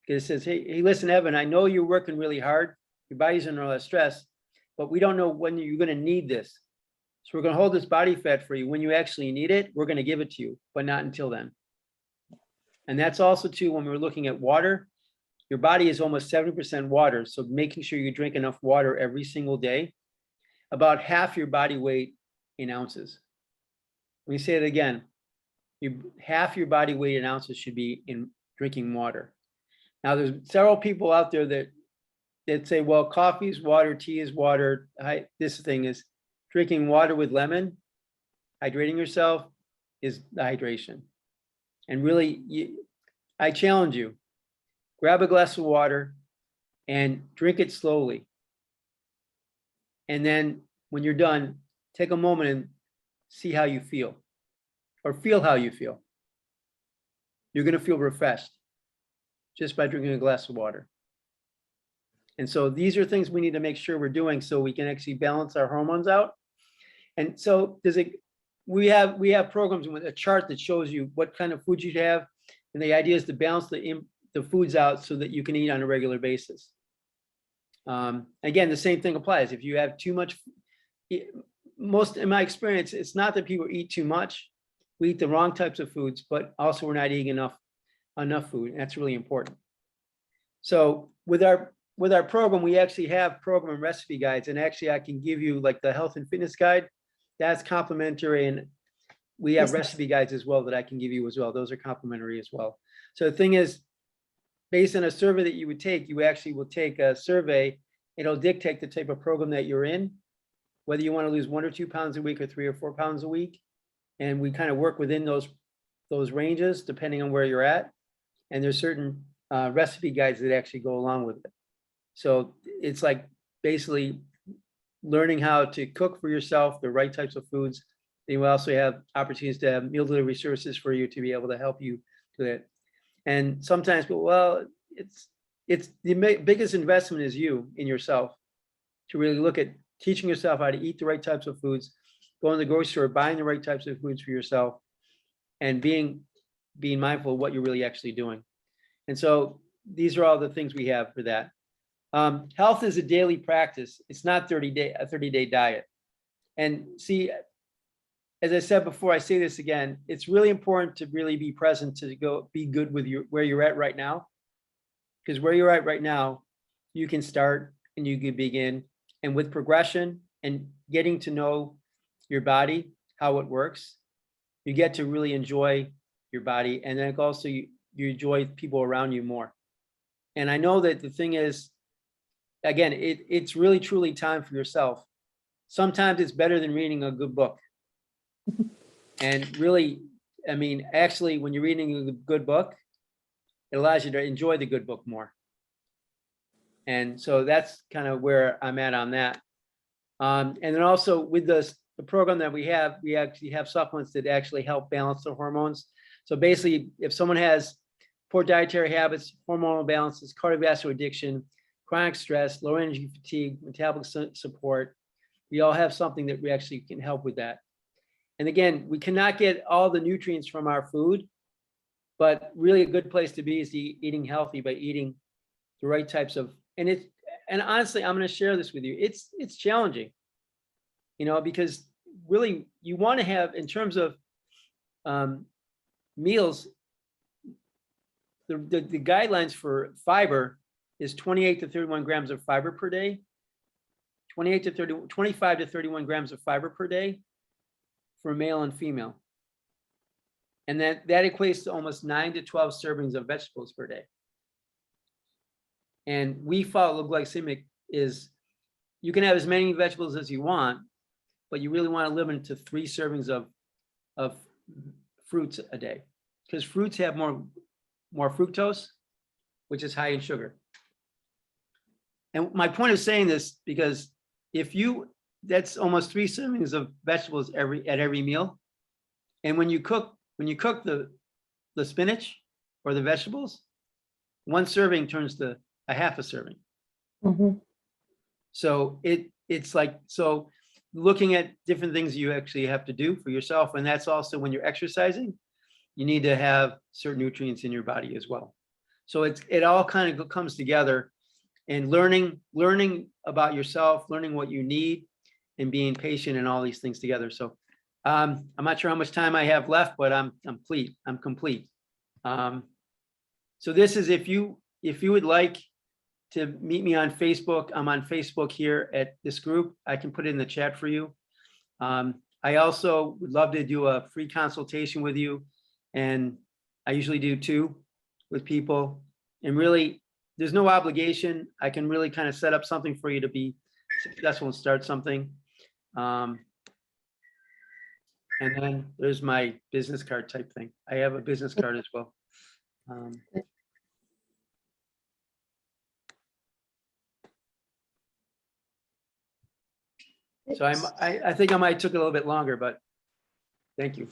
because it says, hey, listen, Evan, I know you're working really hard. Your body's under all that stress, but we don't know when you're going to need this. So we're going to hold this body fat for you. When you actually need it, we're going to give it to you, but not until then. And that's also too, when we're looking at water, your body is almost 70% water. So making sure you drink enough water every single day, about half your body weight in ounces. Let me say it again. Half your body weight in ounces should be in drinking water. Now, there's several people out there that say, well, coffee is water, tea is water. This thing is drinking water with lemon, hydrating yourself is the hydration. And really, I challenge you, grab a glass of water and drink it slowly. And then when you're done, take a moment and see how you feel, or feel how you feel. You're going to feel refreshed just by drinking a glass of water. And so these are things we need to make sure we're doing so we can actually balance our hormones out. And so we have programs with a chart that shows you what kind of food you have. And the idea is to balance the foods out so that you can eat on a regular basis. Again, the same thing applies. If you have too much, most in my experience, it's not that people eat too much. We eat the wrong types of foods, but also we're not eating enough food. And that's really important. So with our program, we actually have program and recipe guides. And actually, I can give you like the health and fitness guide. That's complimentary. And we have recipe guides as well that I can give you as well. Those are complimentary as well. So the thing is, based on a survey that you would take, you actually will take a survey. It'll dictate the type of program that you're in, whether you want to lose 1 or 2 pounds a week or 3 or 4 pounds a week. And we kind of work within those ranges, depending on where you're at. And there's certain recipe guides that actually go along with it. So it's like basically learning how to cook for yourself, the right types of foods. Then you also have opportunities to have meal delivery services for you to be able to help you do that. And sometimes, well, it's the biggest investment is you in yourself, to really look at teaching yourself how to eat the right types of foods, going to the grocery store, buying the right types of foods for yourself, and being mindful of what you're really actually doing. And so these are all the things we have for that. Health is a daily practice. It's not a 30-day diet. And see, as I said before, I say this again, it's really important to really be present, to go be good with where you're at right now. Because where you're at right now, you can start and you can begin. And with progression and getting to know your body, how it works, you get to really enjoy your body. And then also you enjoy people around you more. And I know that the thing is, again, it's really truly time for yourself. Sometimes it's better than reading a good book. And really, I mean, actually, when you're reading a good book, it allows you to enjoy the good book more. And so that's kind of where I'm at on that. And then also with the program that we actually have supplements that actually help balance the hormones. So basically, if someone has poor dietary habits, hormonal imbalances, cardiovascular addiction, chronic stress, low energy fatigue, metabolic support, we all have something that we actually can help with that. And again, we cannot get all the nutrients from our food, but really a good place to be is eating healthy by eating the right types of, and honestly, I'm going to share this with you. It's challenging, because really you want to have, in terms of meals, the guidelines for fiber is 28 to 31 grams of fiber per day. 25 to 31 grams of fiber per day for male and female. And that equates to almost 9 to 12 servings of vegetables per day. And we follow glycemic is you can have as many vegetables as you want, but you really want to limit it to 3 servings of fruits a day, because fruits have more fructose, which is high in sugar. And my point of saying this, because that's almost 3 servings of vegetables at every meal. And when you cook the spinach or the vegetables, 1 serving turns to a half a serving. Mm-hmm. So it's like, so looking at different things you actually have to do for yourself. And that's also when you're exercising, you need to have certain nutrients in your body as well. So it all kind of comes together, and learning about yourself, learning what you need, and being patient, and all these things together. So I'm not sure how much time I have left, but I'm complete. So this is, if you would like to meet me on Facebook, I'm on Facebook here at this group. I can put it in the chat for you. I also would love to do a free consultation with you. And I usually do 2 with people. And really, there's no obligation. I can really kind of set up something for you to be successful and start something. And then there's my business card type thing. I have a business card as well. So I think I might took a little bit longer, but thank you.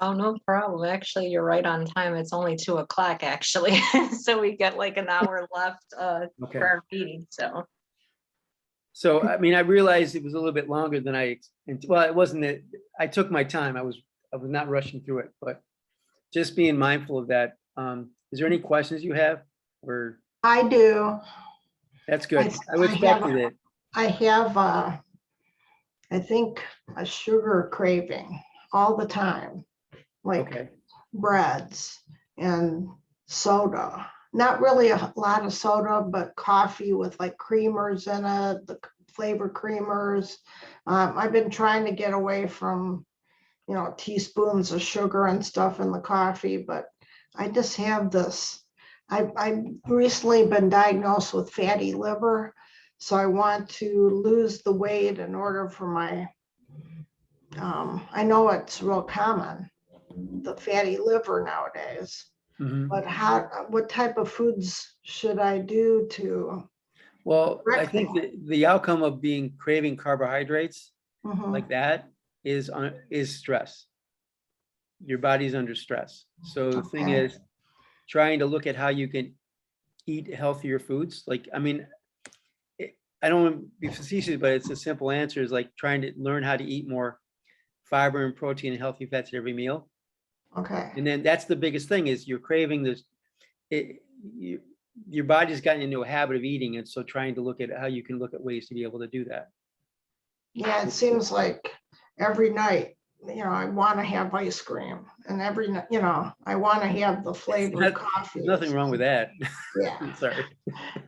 Oh, no problem. Actually, you're right on time. It's only 2 o'clock actually. So we got like an hour left Okay. for our meeting, so. So, I mean, I realized it was a little bit longer than well, it wasn't that I took my time. I was not rushing through it, but just being mindful of that. Is there any questions you have? Or I do. that's good. I have expected it. I have I think a sugar craving all the time, like Okay. breads and soda. Not really a lot of soda, but coffee with like creamers in it, the flavor creamers. I've been trying to get away from, teaspoons of sugar and stuff in the coffee, but I just have this. I've recently been diagnosed with fatty liver, so I want to lose the weight in order for my, I know it's real common, the fatty liver nowadays. Mhm. But what type of foods should I do to? Well, I think the outcome of craving carbohydrates Mhm. like that is stress. Your body's under stress. So the thing Okay. is trying to look at how you can eat healthier foods. Like, I mean, I don't want to be facetious, but it's a simple answer, is like trying to learn how to eat more fiber and protein and healthy fats at every meal. Okay. And then that's the biggest thing, is you're craving this. Your body's gotten into a habit of eating it. So trying to look at how you can look at ways to be able to do that. Yeah, it seems like every night, I want to have ice cream, and every night, I want to have the flavored coffee. There's nothing wrong with that. Yeah. I'm sorry.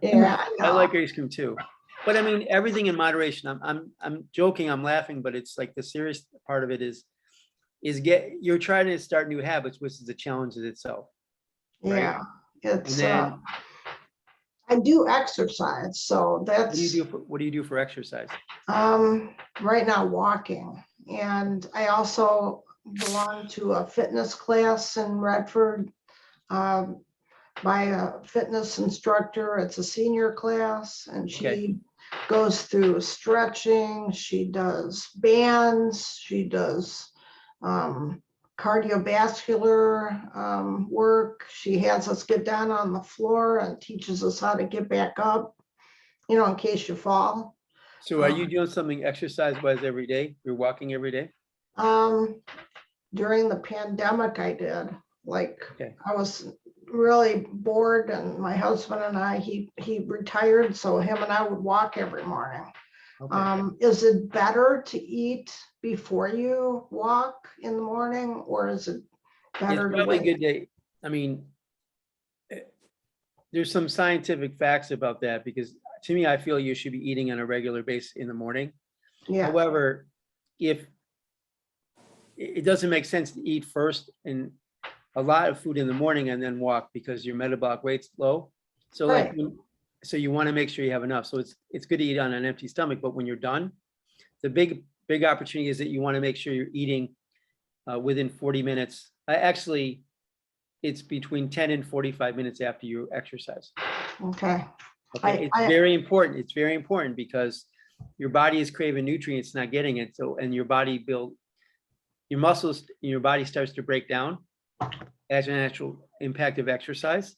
Yeah, I like ice cream too. But I mean, everything in moderation. I'm joking, I'm laughing, but it's like the serious part of it is you're trying to start new habits, which is a challenge in itself. Right? Yeah, it's. And then I do exercise, so that's. What do you do for exercise? Right now walking, and I also belong to a fitness class in Redford. By a fitness instructor. It's a senior class, and she goes through stretching. She does bands. She does cardiovascular work. She has us get down on the floor and teaches us how to get back up, in case you fall. So are you doing something exercise-wise every day? You're walking every day? During the pandemic, I did. I was really bored, and my husband and I, he retired, so him and I would walk every morning. Okay. Is it better to eat before you walk in the morning, or is it better It's to probably wait? good day. I mean, there's some scientific facts about that, because to me, I feel you should be eating on a regular basis in the morning. Yeah, However, if it doesn't make sense to eat first and a lot of food in the morning and then walk, because your metabolic rate's low. So like, Right. so you want to make sure you have enough. So it's good to eat on an empty stomach, but when you're done, the big opportunity is that you want to make sure you're eating within 40 minutes. Actually, it's between 10 and 45 minutes after you exercise. okay. Okay, it's very important. It's very important because your body is craving nutrients, not getting it. So, and your muscles in your body starts to break down as a natural impact of exercise.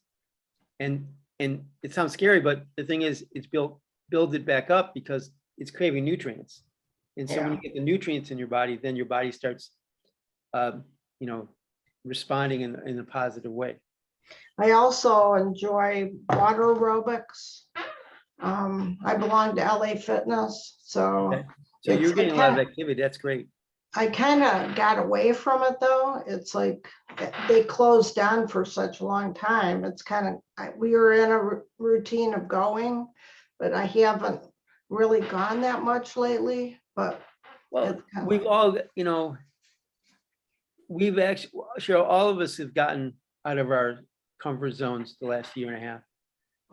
And it sounds scary, but the thing is, it's build it back up because it's craving nutrients. And so when you get the nutrients in your body, then your body starts, responding in a positive way. I also enjoy water aerobics. I belong to LA Fitness, so Okay. So you're getting a lot of activity. That's great. I kind of got away from it though. It's like they closed down for such a long time. It's kind of, we were in a routine of going, but I haven't really gone that much lately, but. Well, we've all, we've actually, sure, all of us have gotten out of our comfort zones the last year and a half.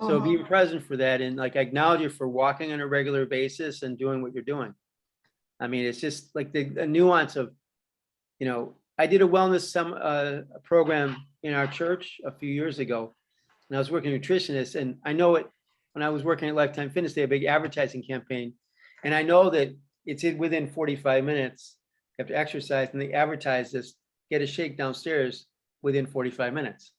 So being present for that and like acknowledge you for walking on a regular basis and doing what you're doing. I mean, it's just like the nuance of, I did a wellness program in our church a few years ago, and I was working nutritionist, and I know it when I was working at Lifetime Fitness, they had a big advertising campaign, and I know that it's within 45 minutes after exercise, and they advertise this, get a shake downstairs within 45 minutes.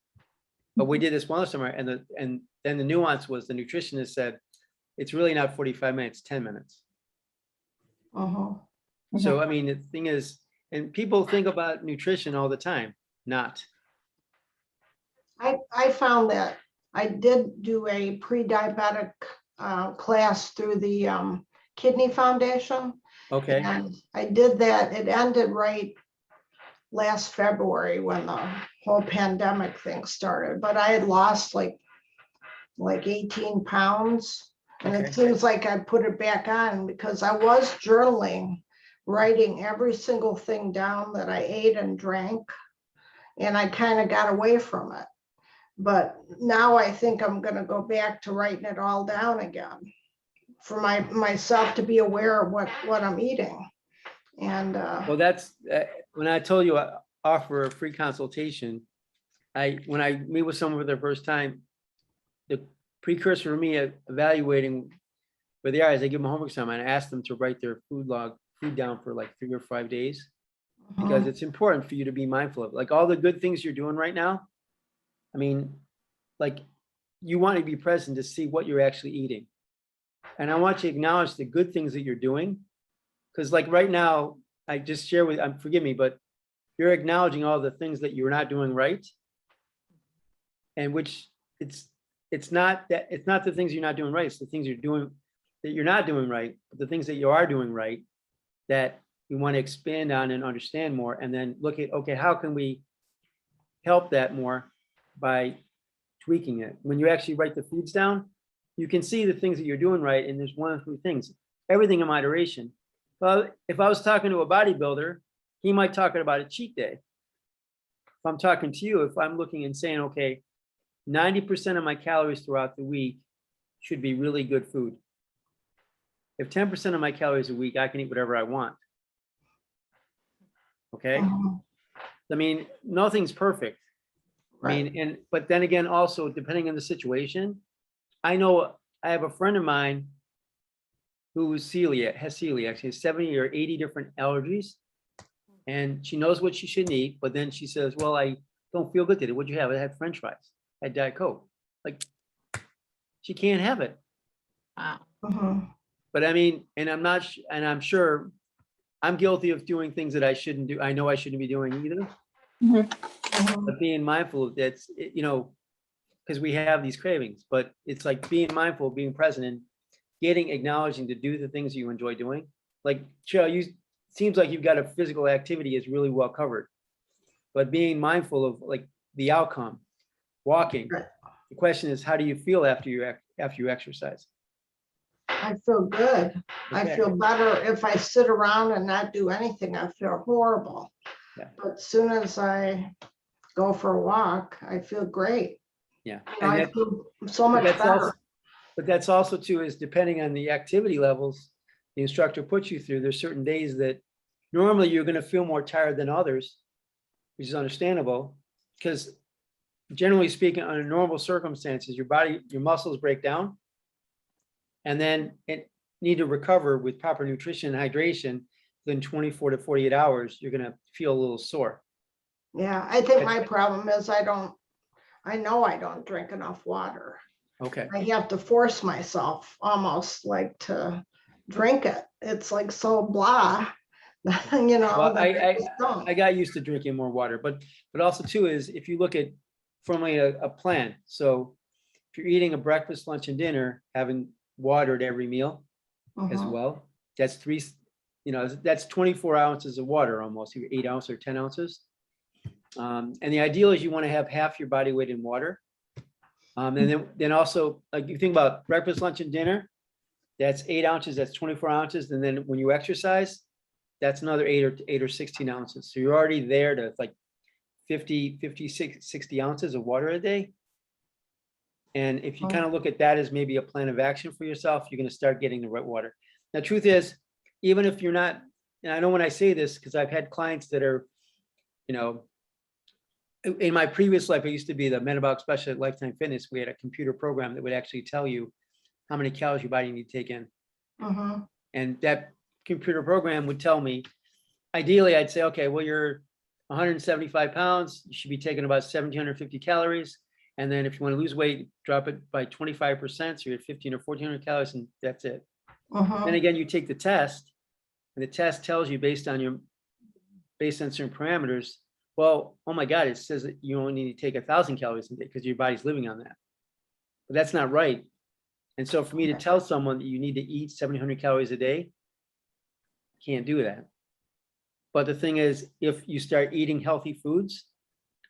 But we did this wellness summer, and then the nuance was the nutritionist said, it's really not 45 minutes, 10 minutes. So, I mean, the thing is, and people think about nutrition all the time, not. I found that I did do a pre-diabetic class through the Kidney Foundation. Okay. And I did that. It ended right last February when the whole pandemic thing started, but I had lost like 18 pounds. And it seems like I put it back on because I was journaling, writing every single thing down that I ate and drank. And I kind of got away from it. But now I think I'm going to go back to writing it all down again for myself to be aware of what I'm eating. And well, that's when I told you I offer a free consultation. When I meet with someone for their first time, the precursor of me evaluating where they are is I give them a homework assignment and I ask them to write their food down for like 3 or 5 days, because it's important for you to be mindful of like all the good things you're doing right now. I mean, like you want to be present to see what you're actually eating. And I want you to acknowledge the good things that you're doing. Because like right now, I just share with, forgive me, but you're acknowledging all the things that you're not doing right. And which it's not the things you're not doing right. It's the things you're doing that you're not doing right, but the things that you are doing right that you want to expand on and understand more. And then look at, okay, how can we help that more by tweaking it? When you actually write the foods down, you can see the things that you're doing right. And there's 1 or 3 things, everything in moderation. Well, if I was talking to a bodybuilder, he might talk about a cheat day. If I'm talking to you, if I'm looking and saying, okay, 90% of my calories throughout the week should be really good food. If 10% of my calories a week, I can eat whatever I want. Okay. I mean, nothing's perfect. I mean, but then again, also depending on the situation, I know I have a friend of mine who has celiac. She has 70 or 80 different allergies, and she knows what she shouldn't eat. But then she says, well, I don't feel good today. What'd you have? I had French fries. I had Diet Coke. Like, she can't have it. Wow. But I mean, and I'm sure I'm guilty of doing things that I shouldn't do. I know I shouldn't be doing either. But being mindful of that, because we have these cravings, but it's like being mindful, being present, and acknowledging to do the things you enjoy doing. Like, Cheryl, seems like you've got a physical activity is really well covered, but being mindful of like the outcome, walking, The question is, how do you feel after you exercise? I feel good. I Okay. feel better. If I sit around and not do anything, I feel horrible. Yeah. But as soon as I go for a walk, I feel great. Yeah. You know, I that- feel so much that's better. also, but that's also too, is depending on the activity levels the instructor puts you through. There's certain days that normally you're going to feel more tired than others, which is understandable, because generally speaking, under normal circumstances, your body, your muscles break down, and then it need to recover with proper nutrition and hydration. Within 24 to 48 hours, you're going to feel a little sore. Yeah, I think my problem is I know I don't drink enough water. Okay. I have to force myself almost like to drink it. It's like so blah, you know. Well, that I just don't. I got used to drinking more water, but also too is if you look at from a plan. So if you're eating a breakfast, lunch, and dinner, having water at every meal as Mhm. well, that's three, you know, that's 24 ounces of water almost, either 8 ounces or 10 ounces. And the ideal is you want to have half your body weight in water. And then also, like you think about breakfast, lunch, and dinner, that's 8 ounces, that's 24 ounces. And then when you exercise, that's another 8 or 16 ounces. So you're already there to like 60 ounces of water a day. And if you kind of look at that as maybe a plan of action for yourself, you're going to start getting the right water. Now, truth is, even if you're not, and I know when I say this, because I've had clients that are, you know, in my previous life, I used to be the metabolic specialist at Lifetime Fitness. We had a computer program that would actually tell you how many calories your body need to take in. Mhm. And that computer program would tell me, ideally, I'd say, okay, well, you're 175 pounds, you should be taking about 1,750 calories. And then if you want to lose weight, drop it by 25%, so you're at 1,500 or 1,400 calories, and that's it. Then Mhm. again, you take the test, and the test tells you based on certain parameters, well, oh my God, it says that you only need to take 1,000 calories a day because your body's living on that. But that's not right. And so for me to tell someone that you need to eat 700 calories a day, can't do that. But the thing is, if you start eating healthy foods,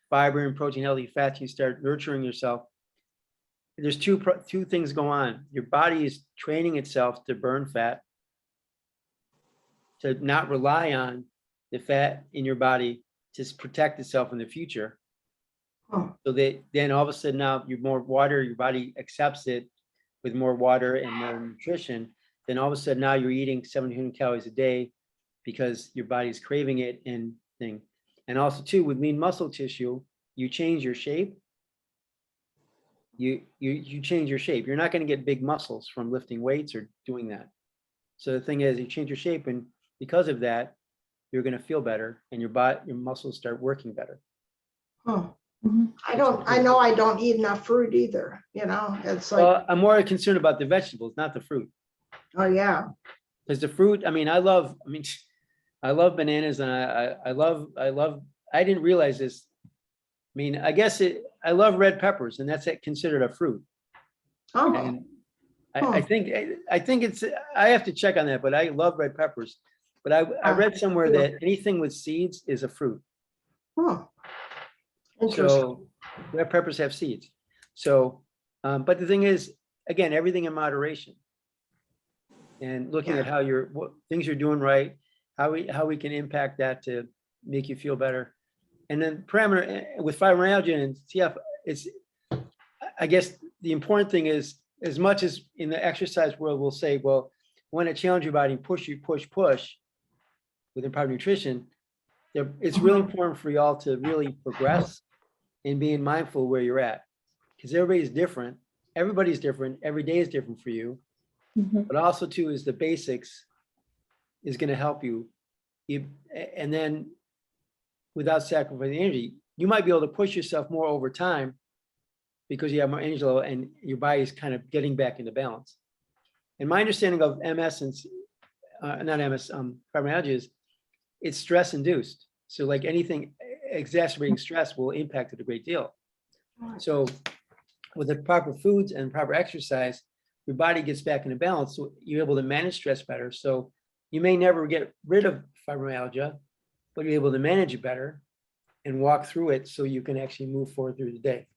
fiber and protein, healthy fats, you start nurturing yourself. There's two things go on. Your body is training itself to burn fat, to not rely on the fat in your body to protect itself in the future. Oh. So that then all of a sudden now you're more water, your body accepts it with more water and more nutrition. Then all of a sudden now you're eating 700 calories a day because your body's craving it and thing. And also too, with lean muscle tissue, you change your shape. You change your shape. You're not going to get big muscles from lifting weights or doing that. So the thing is, you change your shape, and because of that, you're going to feel better, and your muscles start working better. Huh. I know I don't eat enough fruit either, you know, it's like, Well, I'm more concerned about the vegetables, not the fruit. oh yeah. Because the fruit, I love bananas, and I love, I didn't realize this. I guess I love red peppers, and that's considered a fruit. Oh, And I think it's, I have to check on that, but I love red peppers. But I read somewhere that anything with seeds is a fruit. huh. Interesting. So red peppers have seeds. So, but the thing is, again, everything in moderation. And looking at how what things you're doing right, how we can impact that to make you feel better. And then with fibromyalgia and CF, I guess the important thing is, as much as in the exercise world, we'll say, well, want to challenge your body, push with improper nutrition. It's really important for y'all to really progress and being mindful where you're at, because everybody's different. Everybody's different. Every day is different for you. But also too is the basics is going to help you. And then without sacrificing energy, you might be able to push yourself more over time because you have more energy level and your body is kind of getting back into balance. And my understanding of MS and not MS, fibromyalgia is it's stress induced. So like anything exacerbating stress will impact it a great deal. So with the proper foods and proper exercise, your body gets back into balance. So you're able to manage stress better. So you may never get rid of fibromyalgia, but you're able to manage it better and walk through it so you can actually move forward through the day.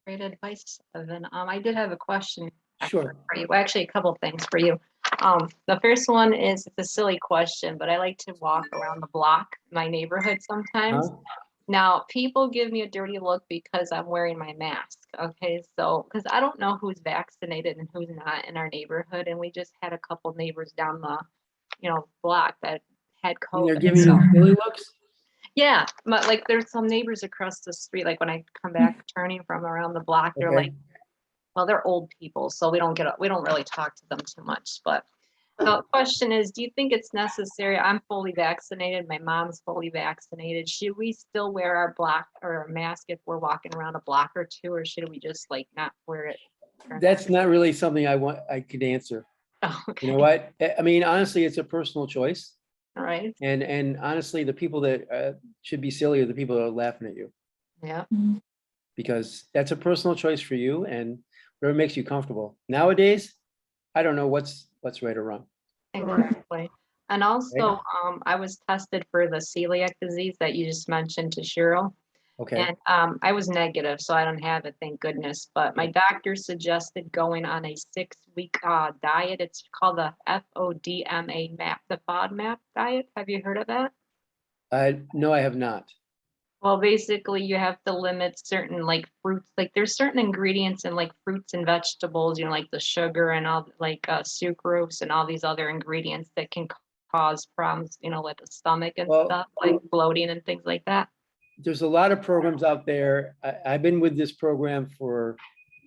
Great advice, Evan. I did have a question Sure. for you. Well, actually, a couple things for you. The first one is it's a silly question, but I like to walk around the block, my neighborhood sometimes. Huh? Now, people give me a dirty look because I'm wearing my mask. Okay, so because I don't know who's vaccinated and who's not in our neighborhood, and we just had a couple neighbors down the, block that had And they're COVID. giving So you silly looks? yeah, but like there's some neighbors across the street. Like when I come back turning from around the block, they're Okay. like, well, they're old people, so we don't really talk to them too much. But the question is, do you think it's necessary? I'm fully vaccinated. My mom's fully vaccinated. Should we still wear our block or a mask if we're walking around a block or two, or should we just like not wear it? That's not really something I could answer. Oh, You know okay. what? I mean, honestly, it's a personal choice. All right. And honestly, the people that should be silly are the people that are laughing at you, Yeah. because that's a personal choice for you and whatever makes you comfortable. Nowadays, I don't know what's right or wrong. Exactly. And also, I was tested for the celiac disease that you just mentioned to Cheryl. Okay. And I was negative, so I don't have it, thank goodness. But my doctor suggested going on a 6-week diet. It's called the FODMA MAP, the FODMAP diet. Have you heard of that? No, I have not. Well, basically, you have to limit certain like fruits. Like there's certain ingredients in like fruits and vegetables, like the sugar and all like sucrose and all these other ingredients that can cause problems, with the stomach and Well, stuff, like bloating and things like that. there's a lot of programs out there. I've been with this program for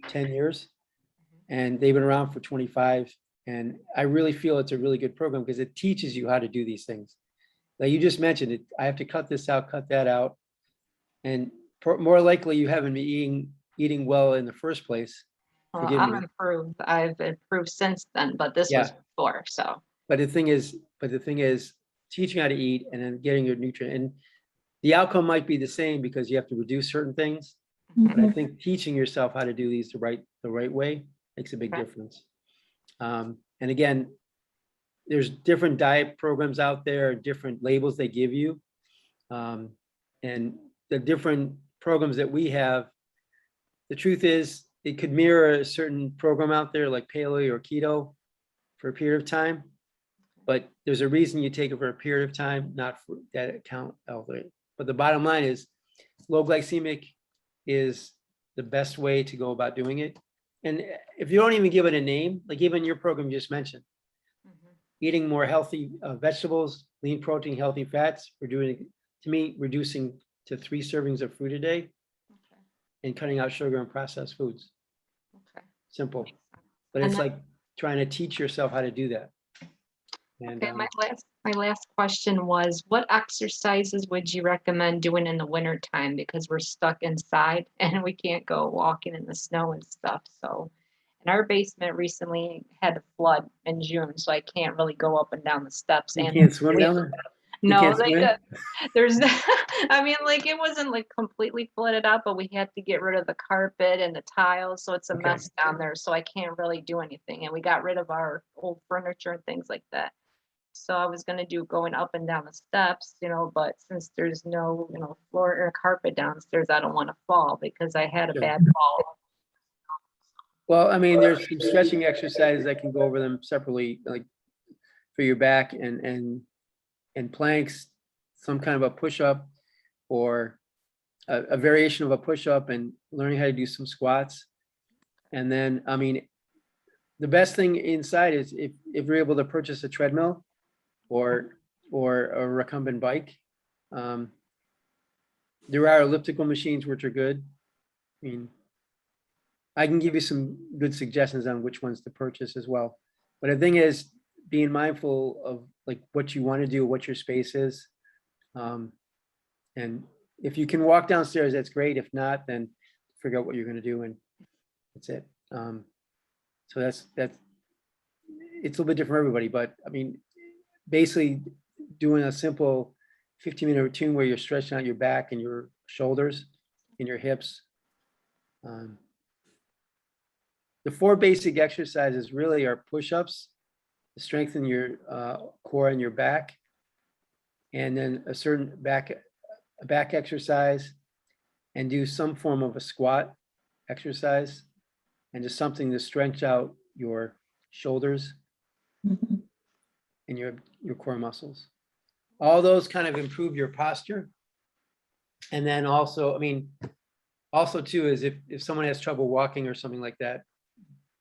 10 years and they've been around for 25. And I really feel it's a really good program because it teaches you how to do these things. Like you just mentioned it, I have to cut this out, cut that out. And more likely you haven't been eating well in the first place. Well, Forgive I'm me. improved. I've improved since then, but this was Yeah. before, so. But the thing is teaching how to eat and then getting your nutrient, and the outcome might be the same because you have to reduce certain things. But I think teaching yourself how to do these the right way makes a big Okay. difference. And again, there's different diet programs out there, different labels they give you. And the different programs that we have, the truth is it could mirror a certain program out there like paleo or keto for a period of time. But there's a reason you take it for a period of time, not for that account elevate. But the bottom line is low glycemic is the best way to go about doing it. And if you don't even give it a name, like even your program you just mentioned, eating more healthy vegetables, lean protein, healthy fats, reducing to 3 servings of fruit a day Okay. and cutting out sugar and processed foods. Okay. Simple. Makes sense. But And it's then- like trying to teach yourself how to do that. And Okay, my last question was, what exercises would you recommend doing in the winter time? Because we're stuck inside and we can't go walking in the snow and stuff. So, and our basement recently had a flood in June, so I can't really go up and down the steps. you And can't swim down there? You no, can't like swim? there's, I mean, like it wasn't like completely flooded out, but we had to get rid of the carpet and the tiles, so it's a Okay. mess down there. So I can't really do anything, and we got rid of our old furniture and things like that. So I was gonna do going up and down the steps, but since there's no, floor or carpet downstairs, I don't want to fall because I had a Sure. bad fall. Well, I mean, there's some stretching exercises. I can go over them separately, like for your back and planks, some kind of a push-up or a variation of a push-up and learning how to do some squats. And then, I mean, the best thing inside is if you're able to purchase a treadmill or a recumbent bike. There are elliptical machines which are good. I mean, I can give you some good suggestions on which ones to purchase as well. But the thing is, being mindful of like what you want to do, what your space is. And if you can walk downstairs, that's great. If not, then figure out what you're going to do and that's it. So that's it's a little bit different for everybody, but I mean, basically doing a simple 15-minute routine where you're stretching out your back and your shoulders and your hips. The 4 basic exercises really are push-ups to strengthen your core and your back, and then a certain back exercise, and do some form of a squat exercise and just something to stretch out your shoulders Mhm. and your core muscles. All those kind of improve your posture. And then also, I mean, also too, is if someone has trouble walking or something like that,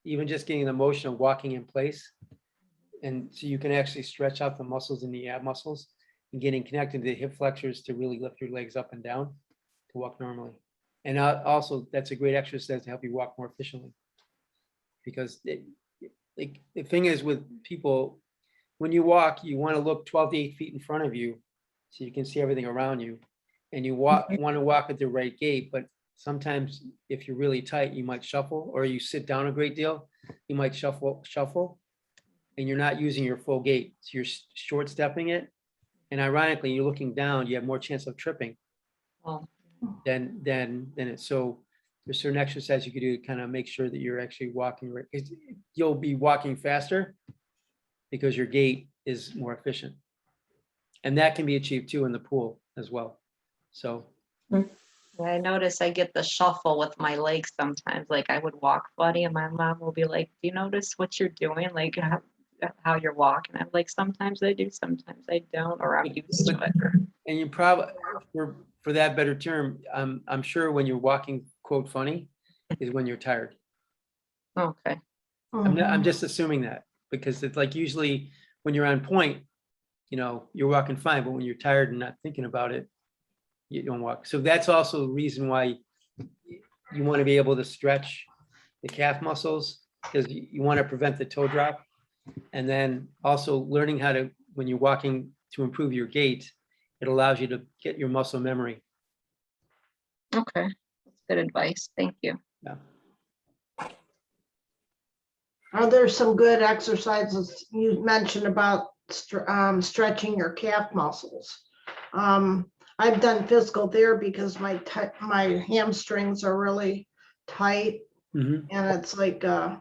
even just getting the motion of walking in place. And so you can actually stretch out the muscles in the ab muscles and getting connected to the hip flexors to really lift your legs up and down to walk normally. And also that's a great exercise to help you walk more efficiently. Because like the thing is with people, when you walk, you want to look 12 to 8 feet in front of you so you can see everything around you. And you want to walk at the right gait, but sometimes if you're really tight, you might shuffle, or you sit down a great deal, you might shuffle, and you're not using your full gait. So you're short stepping it. And ironically, you're looking down, you have more chance of tripping Oh, than it. So there's certain exercise you could do to kind of make sure that you're actually walking right. You'll be walking faster because your gait is more efficient. And that can be achieved too in the pool as well. So I notice I get the shuffle with my legs sometimes. Like I would walk funny, and my mom will be like, "Do you notice what you're doing? Like how you're walking?" I'm like, "Sometimes I do, sometimes I don't, or I'm used to it." and you probably for that better term, I'm sure when you're walking quote funny is when you're tired. Okay. I'm just assuming that because it's like usually when you're on point, you're walking fine, but when you're tired and not thinking about it, you don't walk. So that's also the reason why you want to be able to stretch the calf muscles, because you want to prevent the toe drop. And then also learning how to, when you're walking, to improve your gait, it allows you to get your muscle memory. Okay. That's good advice. Thank you. Yeah. Are there some good exercises you mentioned about stretching your calf muscles? I've done physical therapy because my hamstrings are really tight, Mhm. and it's like I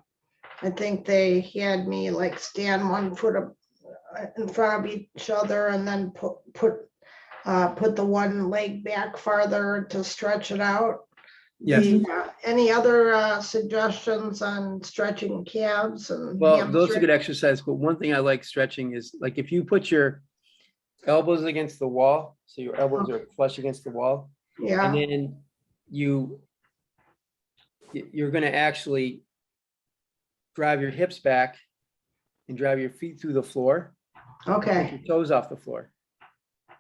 think they had me like stand 1 foot in front of each other, and then put the one leg back farther to stretch it out. Yes. Any other suggestions on stretching calves and Well, those are hamstrings? good exercises, but one thing I like stretching is like if you put your elbows against the wall, so your elbows are flush against the wall, and Yeah, then you're going to actually drive your hips back and drive your feet through the floor, take okay, your toes off the floor.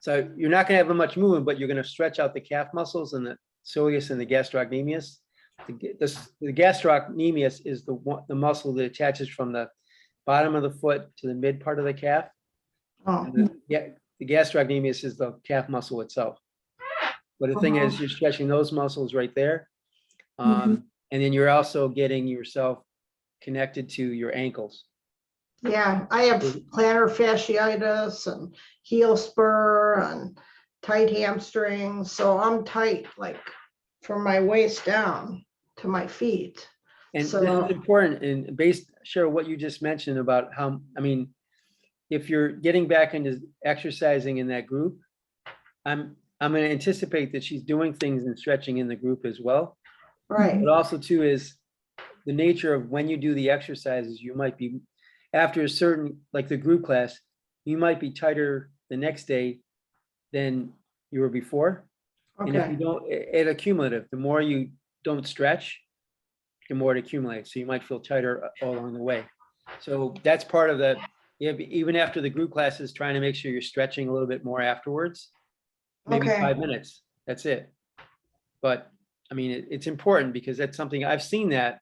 So you're not going to have much movement, but you're going to stretch out the calf muscles and the soleus and the gastrocnemius. The gastrocnemius is the muscle that attaches from the bottom of the foot to the mid part of the calf. oh, The gastrocnemius is the calf muscle itself. But the thing is, you're stretching those muscles right there. And then you're also getting yourself connected to your ankles. yeah, I have plantar fasciitis and heel spur and tight hamstrings, so I'm tight like from my waist down to my feet. And So- this is important, and based, Cheryl, what you just mentioned about how, I mean, if you're getting back into exercising in that group, I'm going to anticipate that she's doing things and stretching in the group as well. Right, But also too is the nature of when you do the exercises, you might be, after a certain, like the group class, you might be tighter the next day than you were before. And if you okay, don't, it accumulative, the more you don't stretch, the more it accumulates. So you might feel tighter all along the way. So that's part of the, even after the group classes, trying to make sure you're stretching a little bit more afterwards, maybe Okay. 5 minutes, that's it. But I mean, it's important because that's something I've seen that.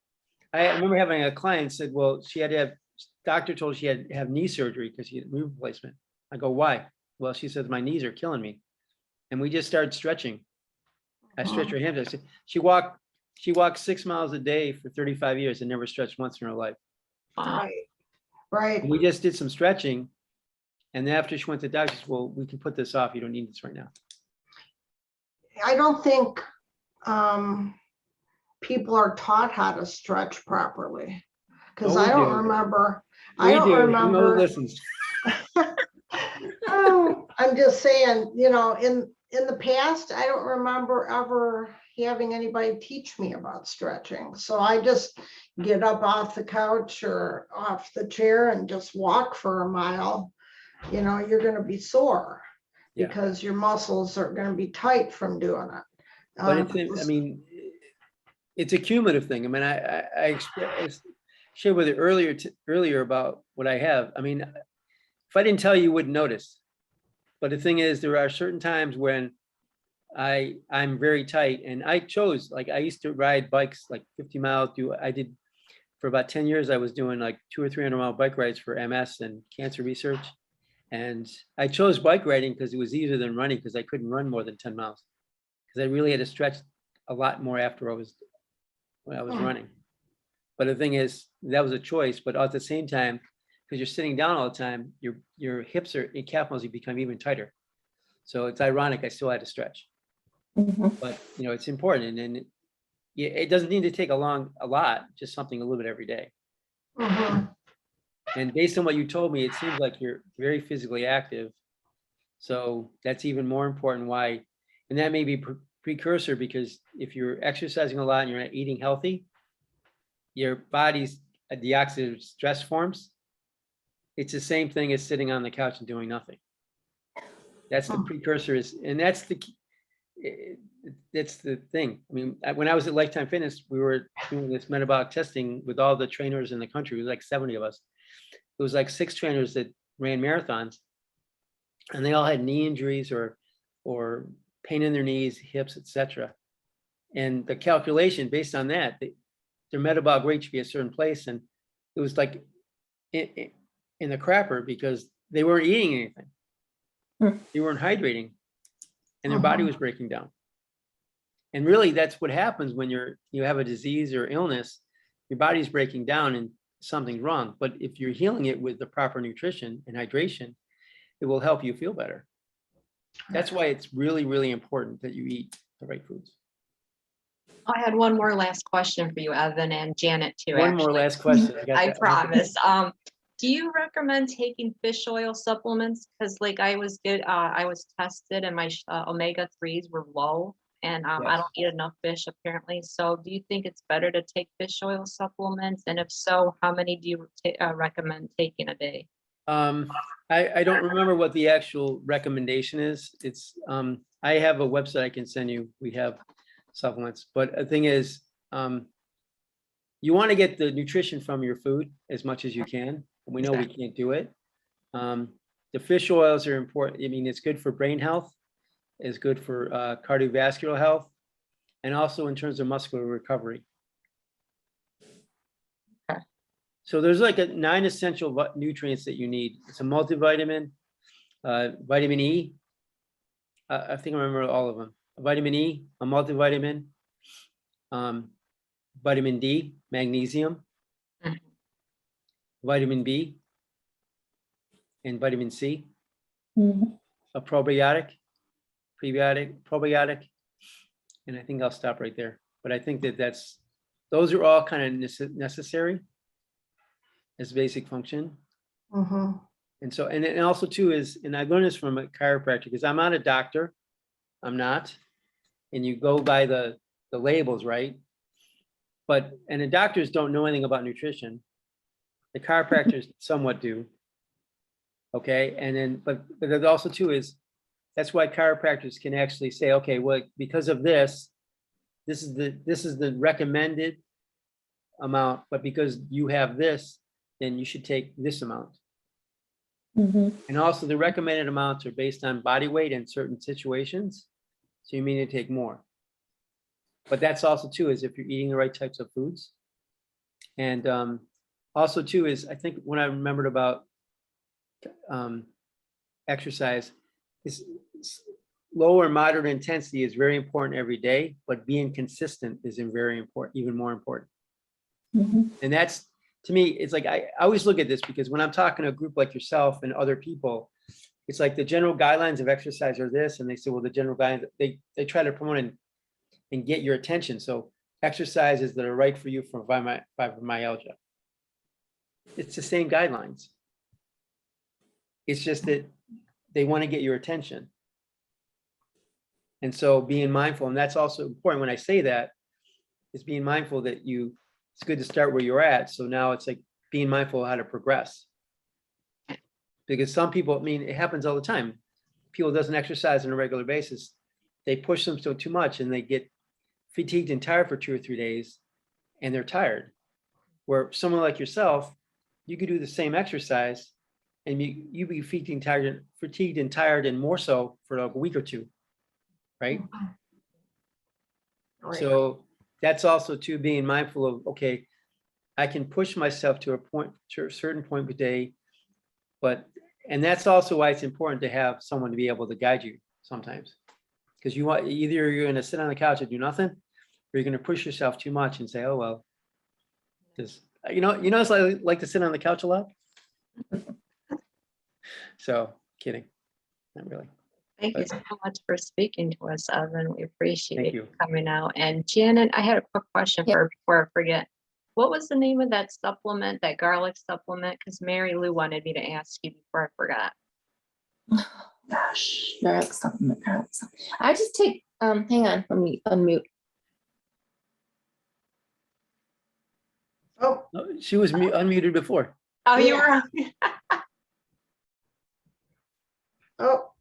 I remember having a client said, well, she had to have, doctor told her she had to have knee surgery because she had knee replacement. I go, why? Well, she says, my knees are killing me. And we just started stretching. I stretched her hands. I said, she walked 6 miles a day for 35 years and never stretched once in her life. Wow. right, right. And we just did some stretching. And then after she went to the doctor, she said, well, we can put this off. You don't need this right now. I don't think people are taught how to stretch properly, because Oh, we I don't do. remember. We I don't do. remember. No listens. Oh, I'm just saying, in in the past, I don't remember ever having anybody teach me about stretching. So I just get up off the couch or off the chair and just walk for a mile. You know, you're going to be sore Yeah. because your muscles are going to be tight from doing it. But I mean, it's a cumulative thing. I mean, I shared with you earlier about what I have. I mean, if I didn't tell you, you wouldn't notice. But the thing is, there are certain times when I'm very tight, and I chose, like, I used to ride bikes like 50 miles. I did for about 10 years. I was doing like 200 or 300 mile bike rides for MS and cancer research. And I chose bike riding because it was easier than running, because I couldn't run more than 10 miles. Because I really had to stretch a lot more after when I was running. But the thing is, that was a choice. But at the same time, because you're sitting down all the time, your hips and calf muscles become even tighter. So it's ironic, I still had to stretch. But you know, it's important, and it doesn't need to take a lot, just something a little bit every day. And based on what you told me, it seems like you're very physically active. So that's even more important why, and that may be precursor, because if you're exercising a lot and you're not eating healthy, your body's deoxidative stress forms. It's the same thing as sitting on the couch and doing nothing. That's the precursor and that's the thing. I mean, when I was at Lifetime Fitness, we were doing this metabolic testing with all the trainers in the country. It was like 70 of us. It was like 6 trainers that ran marathons, and they all had knee injuries or pain in their knees, hips, etc. And the calculation based on that, their metabolic rate should be a certain place, and it was like in the crapper because they weren't eating anything. They weren't hydrating, and their body was breaking down. And really, that's what happens when you have a disease or illness. Your body's breaking down and something's wrong. But if you're healing it with the proper nutrition and hydration, it will help you feel better. That's why it's really, really important that you eat the right foods. I had one more last question for you, Evan, and Janet too. One more last question. I promise. Do you recommend taking fish oil supplements? Because like I was tested and my omega-3s were low, and I don't eat enough fish apparently. So do you think it's better to take fish oil supplements? And if so, how many do you recommend taking a day? I don't remember what the actual recommendation is. It's I have a website I can send you. We have supplements, but the thing is, you want to get the nutrition from your food as much as you can. We know we can't do it. The fish oils are important. I mean, it's good for brain health, it's good for cardiovascular health, and also in terms of muscular recovery. So there's like 9 essential nutrients that you need. It's a multivitamin, vitamin E. I think I remember all of them. Vitamin E, a multivitamin, vitamin D, magnesium, vitamin B, and vitamin C, a probiotic, probiotic, and I think I'll stop right there. But I think those are all kind of necessary as basic function. And so, and also too is, and I learned this from a chiropractor, because I'm not a doctor, I'm not, and you go by the labels, right? And the doctors don't know anything about nutrition. The chiropractors somewhat do. Okay, and then, but it also too is, that's why chiropractors can actually say, okay, well, because of this is the recommended amount, but because you have this, then you should take this amount. And also the recommended amounts are based on body weight in certain situations. So you may need to take more. But that's also too is if you're eating the right types of foods. And also too is, I think when I remembered about exercise, is low or moderate intensity is very important every day, but being consistent is very important, even more important. And that's, to me, it's like, I always look at this because when I'm talking to a group like yourself and other people, it's like the general guidelines of exercise are this, and they say, well, the general guidelines, they try to promote and get your attention. So exercises that are right for you for fibromyalgia. It's the same guidelines. It's just that they want to get your attention. And so being mindful, and that's also important when I say that, is being mindful that it's good to start where you're at. So now it's like being mindful of how to progress. Because some people, I mean, it happens all the time. People doesn't exercise on a regular basis. They push themselves too much and they get fatigued and tired for 2 or 3 days and they're tired. Where someone like yourself, you could do the same exercise and you be fatigued and tired and more so for like a week or two, right? Right. So that's also too being mindful of, okay, I can push myself to a certain point per day, and that's also why it's important to have someone to be able to guide you sometimes. Because either you're going to sit on the couch and do nothing, or you're going to push yourself too much and say, oh, well, this, it's like to sit on the couch a lot. So kidding, not really. Thank you so much for speaking to us, Evan. We appreciate Thank you you. coming out. And Janet, I had a quick question for her before I forget. What was the name of that supplement, that garlic supplement? Because Mary Lou wanted me to ask you before I forgot. Gosh, garlic supplement. I just take, hang on, let me unmute. Oh, She was unmuted before. Oh, you Yeah. were. oh,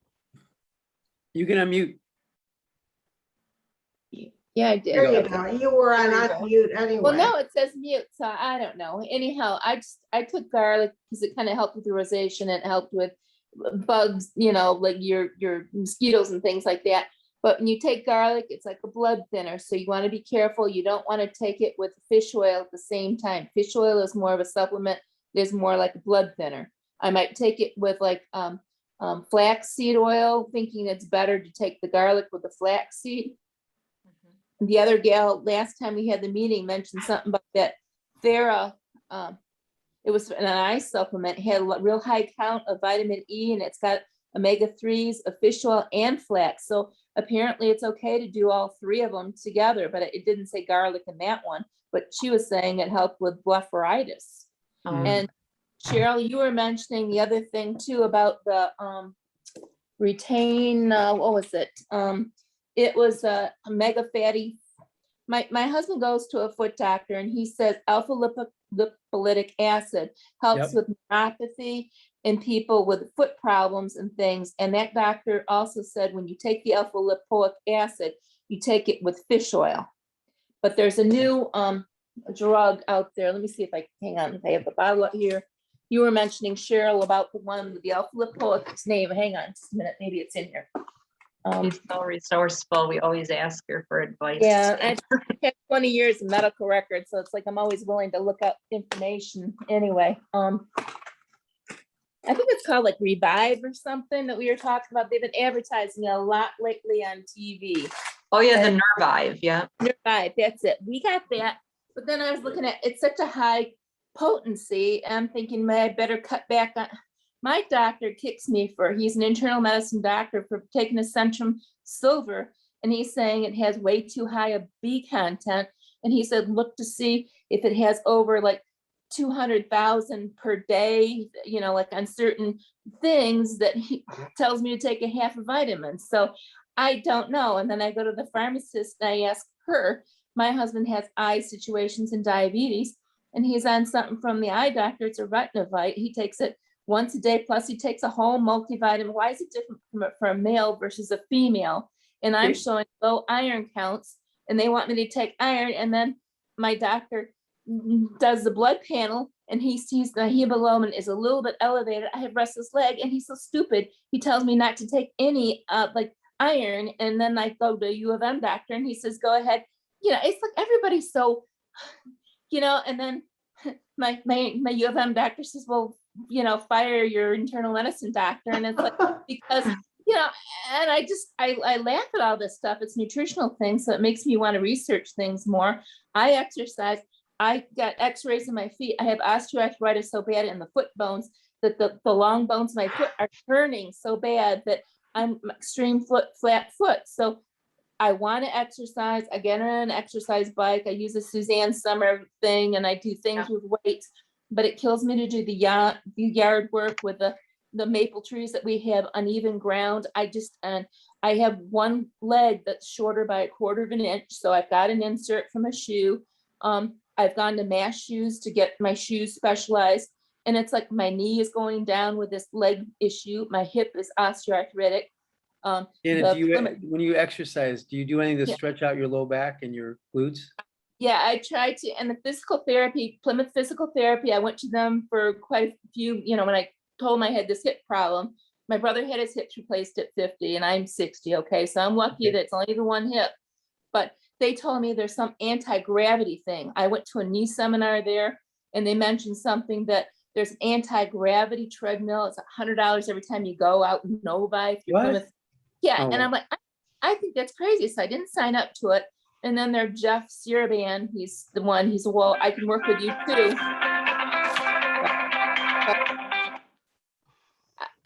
You can unmute. Yeah, I did. there you go. You were on There you go. unmute anyway. Well, no, it says mute, so I don't know. Anyhow, I took garlic because it kind of helped with the rosacea and it helped with bugs, like your mosquitoes and things like that. But when you take garlic, it's like a blood thinner. So you want to be careful. You don't want to take it with fish oil at the same time. Fish oil is more of a supplement. It is more like a blood thinner. I might take it with like flaxseed oil, thinking it's better to take the garlic with the flaxseed. The other gal, last time we had the meeting, mentioned something about that Thera, it was an eye supplement, had a real high count of vitamin E, and it's got omega-3s of fish oil and flax. So apparently it's okay to do all 3 of them together, but it didn't say garlic in that one. But she was saying it helped with blepharitis. And Cheryl, you were mentioning the other thing too about the retain, what was it? It was a omega fatty. My husband goes to a foot doctor and he says alpha lipolytic acid helps with neuropathy in people with foot problems and things. And that doctor also said when you take the alpha lipoic acid, you take it with fish oil. But there's a new drug out there. Let me see if I hang on. I have the bottle up here. You were mentioning, Cheryl, about the one with the alpha lipoic's name. Hang on just a minute. Maybe it's in here. She's so resourceful. We always ask her for advice. Yeah, I have 20 years of medical records, so it's like I'm always willing to look up information anyway. I think it's called like Revive or something that we were talking about. They've been advertising a lot lately on TV. Oh yeah, the Nervive, yeah. Revive, that's it. We got that, but then I was looking at it's such a high potency. I'm thinking, man, I better cut back on. My doctor kicks me he's an internal medicine doctor for taking a Centrum Silver, and he's saying it has way too high a B content. And he said, look to see if it has over like 200,000 per day, like on certain things that he tells me to take a half a vitamin. So I don't know. And then I go to the pharmacist and I ask her, my husband has eye situations and diabetes, and he's on something from the eye doctor. It's a Retinavite. He takes it once a day, plus he takes a whole multivitamin. Why is it different for a male versus a female? And I'm showing low iron counts, and they want me to take iron. And then my doctor does the blood panel, and he sees the hemoglobin is a little bit elevated. I have restless leg, and he's so stupid. He tells me not to take any like iron. And then I go to U of M doctor, and he says, go ahead. It's like everybody's so, and then my U of M doctor says, well, fire your internal medicine doctor. And it's like, because, and I laugh at all this stuff. It's nutritional things. So it makes me want to research things more. I exercise. I got x-rays in my feet. I have osteoarthritis so bad in the foot bones that the long bones of my foot are turning so bad that I'm extreme flat foot. So I want to exercise. I get on an exercise bike. I use a Suzanne Summer thing, and I do things with weights, but it kills me to do the yard work with the maple trees that we have uneven ground. I I have one leg that's shorter by 1/4 of an inch, so I've got an insert from a shoe. I've gone to Mass Shoes to get my shoes specialized, and it's like my knee is going down with this leg issue. My hip is osteoarthritic. And The when you exercise, do you do anything to Yeah. stretch out your low back and your glutes? Yeah, I tried to, and the physical therapy, Plymouth Physical Therapy, I went to them for quite a few, when I told them I had this hip problem. My brother had his hips replaced at 50 and I'm 60, okay? So I'm lucky Okay. that it's only the one hip. But they told me there's some anti-gravity thing. I went to a knee seminar there and they mentioned something that there's an anti-gravity treadmill. It's $100 every time you go out in Novi. If you're What? Plymouth. Yeah, Oh, and I'm like, I think that's crazy. So I didn't sign up to it. And then there's Jeff Siraban, he's the one, he's, well, I can work with you too.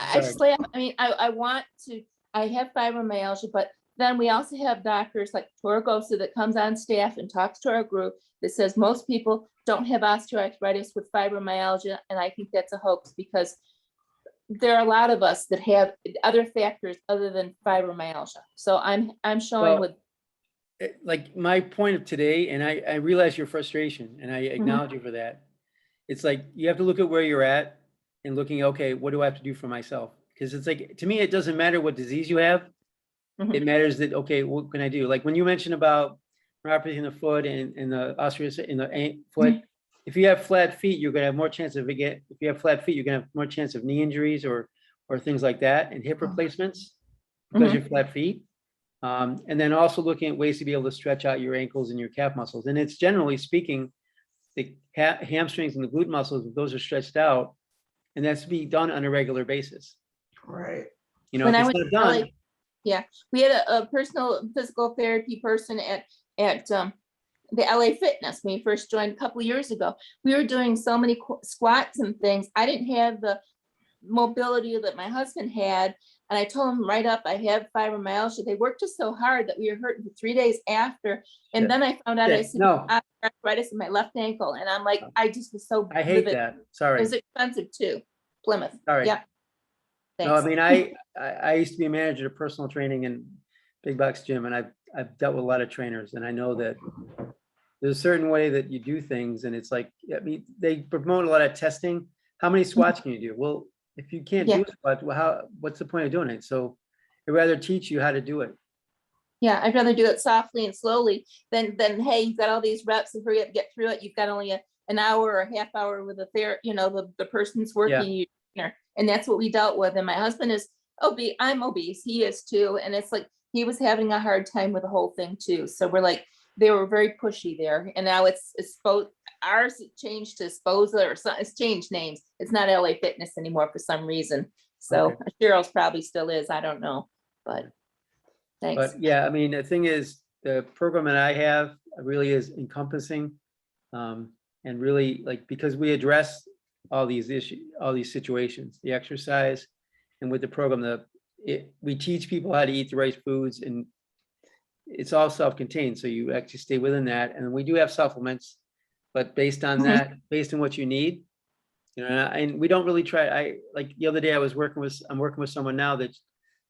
I Sorry. slap, I mean, I want to, I have fibromyalgia, but then we also have doctors like Torgosa that comes on staff and talks to our group that says most people don't have osteoarthritis with fibromyalgia. And I think that's a hoax because there are a lot of us that have other factors other than fibromyalgia. So I'm showing Well, with, like my point of today, and I realize your frustration and I acknowledge you for that. It's like, you have to look at where you're at and looking, okay, what do I have to do for myself? Because it's like, to me, it doesn't matter what disease you have. Mhm. It matters that, okay, what can I do? Like when you mentioned about neuropathy in the foot and the osteoarthritis in the foot, if you have flat feet, you're gonna have more chance of if you have flat feet, you're gonna have more chance of knee injuries or things like that, and hip replacements because you're flat feet. And then also looking at ways to be able to stretch out your ankles and your calf muscles. And it's generally speaking, the hamstrings and the glute muscles, those are stretched out, and that's to be done on a regular basis. Right. You know, when if I it's went not to done, LA, yeah, we had a personal physical therapy person at the LA Fitness when we first joined a couple of years ago. We were doing so many squats and things. I didn't have the mobility that my husband had. And I told him right up, I have fibromyalgia. They worked us so hard that we were hurting for 3 days after. And Yeah. then I found out I Yeah, said no. arthritis in my left ankle. And I'm like, I just was so I hate livid. that. It Sorry. was expensive too. Plymouth. Sorry. Yeah. No, I Thanks. mean, I used to be a manager of personal training in big box gym, and I've dealt with a lot of trainers, and I know that there's a certain way that you do things, and it's like, I mean, they promote a lot of testing. How many squats can you do? Well, if you can't do a squat, well, what's the point of doing it? So I'd rather teach you how to do it. Yeah, I'd rather do it softly and slowly than hey, you've got all these reps and hurry up, get through it. You've got only an hour or a half hour with a the person's working you, and that's what we dealt with. And my husband is obese. I'm obese. He is too. And it's like he was having a hard time with the whole thing too. So we're like, they were very pushy there. And now it's ours changed to Sposa or something. It's changed names. It's not LA Fitness anymore for some reason. So Cheryl's probably still is. I don't know, but. Thanks. But yeah, I mean, the thing is, the program that I have really is encompassing, and really like, because we address all these issues, all these situations, the exercise, and with the program, we teach people how to eat the right foods, and it's all self-contained. So you actually stay within that. And we do have supplements, but based on that, based on what you need, and we don't really try. Like the other day I'm working with someone now that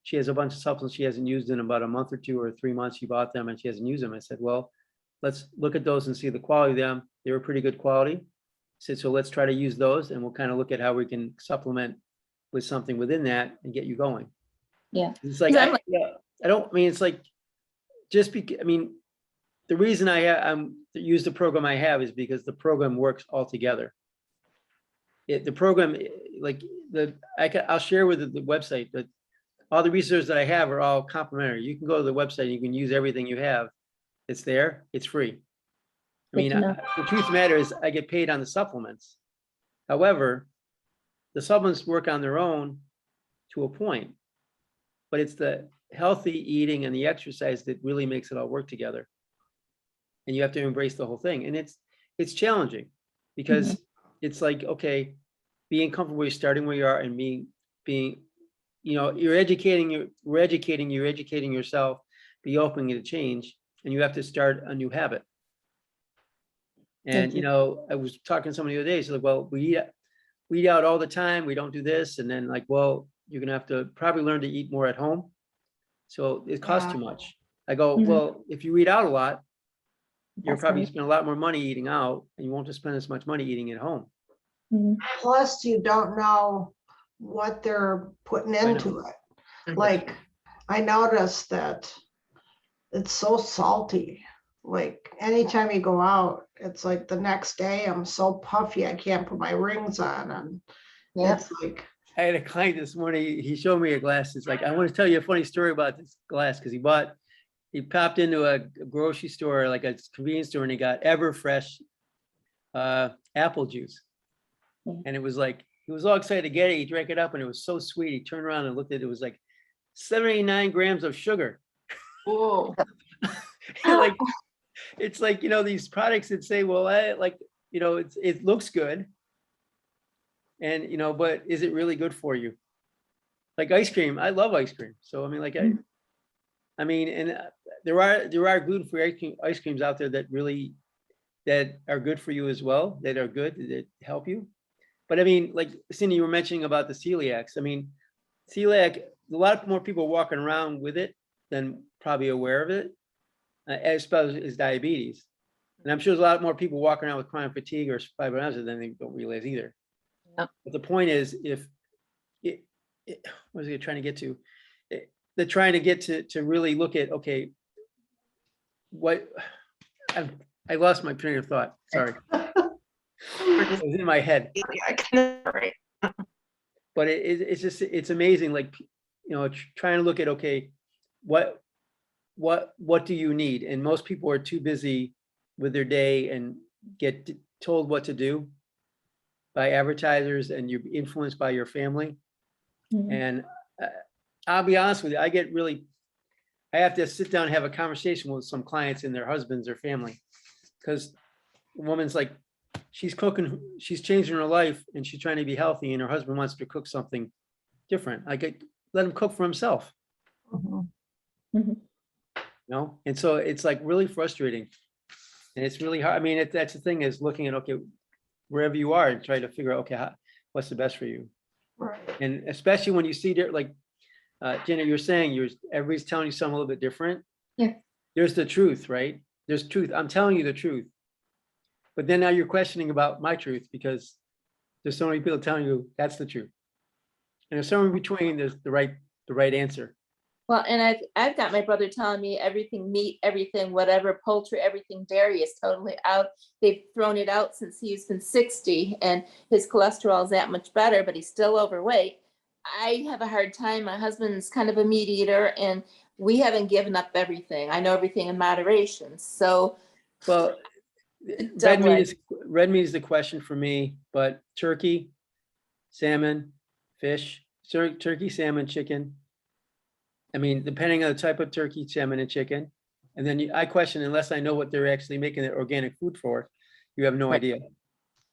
she has a bunch of supplements she hasn't used in about a month or 2 or 3 months. She bought them and she hasn't used them. I said, well, let's look at those and see the quality of them. They were pretty good quality. I said, so let's try to use those, and we'll kind of look at how we can supplement with something within that and get you going. Yeah. It's like, it's like, I mean, the reason I use the program I have is because the program works all together. The program, like I'll share with the website, but all the resources that I have are all complimentary. You can go to the website and you can use everything you have. It's there, it's free. I mean, the truth of the matter is I get paid on the supplements. However, the supplements work on their own to a point, but it's the healthy eating and the exercise that really makes it all work together. And you have to embrace the whole thing. And it's challenging because it's like, okay, being comfortable, you're starting where you are, and being you're educating yourself, be open to change, and you have to start a new habit. And, I was talking to somebody the other day, she's like, well, we eat out all the time. We don't do this. And then like, well, you're going to have to probably learn to eat more at home. So it costs Yeah. too much. I go, Mhm. well, if you eat out a lot, you'll That's probably right. spend a lot more money eating out and you won't just spend as much money eating at home. Mhm. Plus, you don't know what they're putting know. into it. Mhm. Like, I noticed that it's so salty. Like, anytime you go out, it's like the next day I'm so puffy, I can't put my rings on, and Yep. it's like, I had a client this morning, he showed me a glass. It's like, I want to tell you a funny story about this glass because he popped into a grocery store, like a convenience store, and he got Everfresh apple juice. Mhm. And it was like, he was all excited to get it. He drank it up and it was so sweet. He turned around and looked at it. It was like 79 grams of sugar. Whoa. Like, it's like, these products that say, well, it looks good. And, but is it really good for you? Like ice cream, I love ice cream. So, I mean, like, Mhm. I mean, and there are gluten-free ice creams out there that are good for you as well, that are good, that help you. But I mean, like Cindy, you were mentioning about the celiacs. I mean, celiac, a lot more people walking around with it than probably aware of it, as well as diabetes. And I'm sure there's a lot more people walking around with chronic fatigue or fibromyalgia than they don't realize either. Yep. But the point is, what is it trying to get to? They're trying to get to really look at, okay, I lost my train of thought. Sorry. It was in my head. I can, right. But it's just, it's amazing, like, trying to look at, okay, what do you need? And most people are too busy with their day and get told what to do by advertisers, and you're influenced by your family. Mhm. And I'll be honest with you, I have to sit down and have a conversation with some clients and their husbands or family. Because the woman's like, she's cooking, she's changing her life and she's trying to be healthy, and her husband wants to cook something different. Let him cook for himself, Mhm. And so it's like really frustrating. And it's really hard. I mean, that's the thing, is looking at, okay, wherever you are and try to figure out, okay, what's the best for you? right. And especially when you see there, like, Jenna, you're saying everybody's telling you something a little bit different. Yeah. There's the truth, right? There's truth. I'm telling you the truth. But then now you're questioning about my truth because there's so many people telling you that's the truth. And there's somewhere in between, there's the right answer. Well, and I've got my brother telling me everything meat, everything, whatever, poultry, everything dairy is totally out. They've thrown it out since he's been 60 and his cholesterol is that much better, but he's still overweight. I have a hard time. My husband's kind of a meat eater and we haven't given up everything. I know everything in moderation. So Well, it's red meat double-edged. is the question for me, but turkey, salmon, fish, turkey, salmon, chicken. I mean, depending on the type of turkey, salmon, and chicken. And then I question, unless I know what they're actually making the organic food for, you have no Right. idea.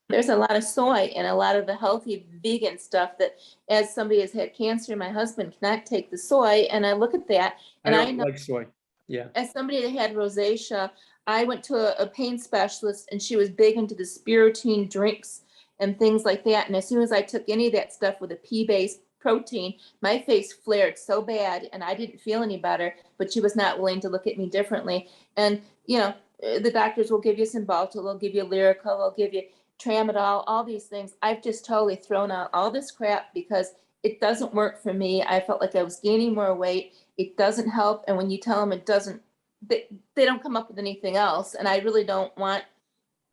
There's a lot of soy and a lot of the healthy vegan stuff that, as somebody has had cancer, my husband cannot take the soy. And I look at that and I don't know, like soy. Yeah. as somebody that had rosacea, I went to a pain specialist and she was big into the spirulina drinks and things like that. And as soon as I took any of that stuff with a pea-based protein, my face flared so bad and I didn't feel any better, but she was not willing to look at me differently. And, the doctors will give you Cymbalta, they'll give you Lyrica, they'll give you Tramadol, all these things. I've just totally thrown out all this crap because it doesn't work for me. I felt like I was gaining more weight. It doesn't help. And when you tell them it doesn't, they don't come up with anything else. And I really don't want,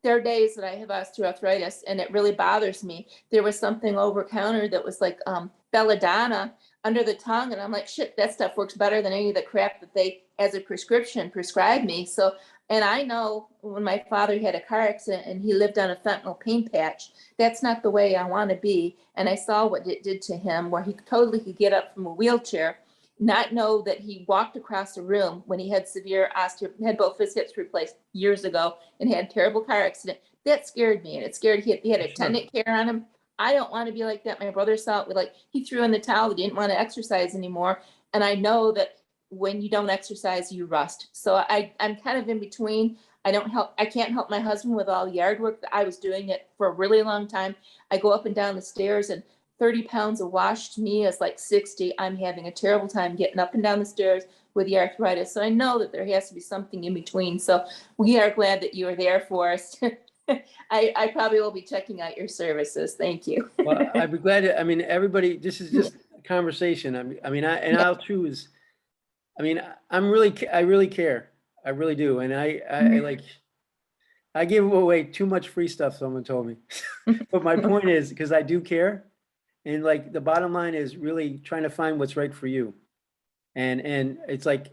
there are days that I have osteoarthritis and it really bothers me. There was something over counter that was like belladonna under the tongue. And I'm like, shit, that stuff works better than any of the crap that they, as a prescription, prescribed me. So, and I know when my father had a car accident and he lived on a fentanyl pain patch, that's not the way I want to be. And I saw what it did to him, where he totally could get up from a wheelchair, not know that he walked across the room when he had severe had both his hips replaced years ago and had a terrible car accident. That scared me. And it scared, he had attendant care on him. I don't want to be like that. My brother saw it, like he threw in the towel, he didn't want to exercise anymore. And I know that when you don't exercise, you rust. So I'm kind of in between. I can't help my husband with all the yard work. I was doing it for a really long time. I go up and down the stairs and 30 pounds of wash to me is like 60. I'm having a terrible time getting up and down the stairs with the arthritis. So I know that there has to be something in between. So we are glad that you are there for us. I probably will be checking out your services. Thank you. Well, I'd be glad to, I mean, everybody, this is just a conversation. I'll choose. I mean, I really care. I really do. And I give away too much free stuff, someone told me. But my point is, because I do care, and like the bottom line is really trying to find what's right for you. And it's like,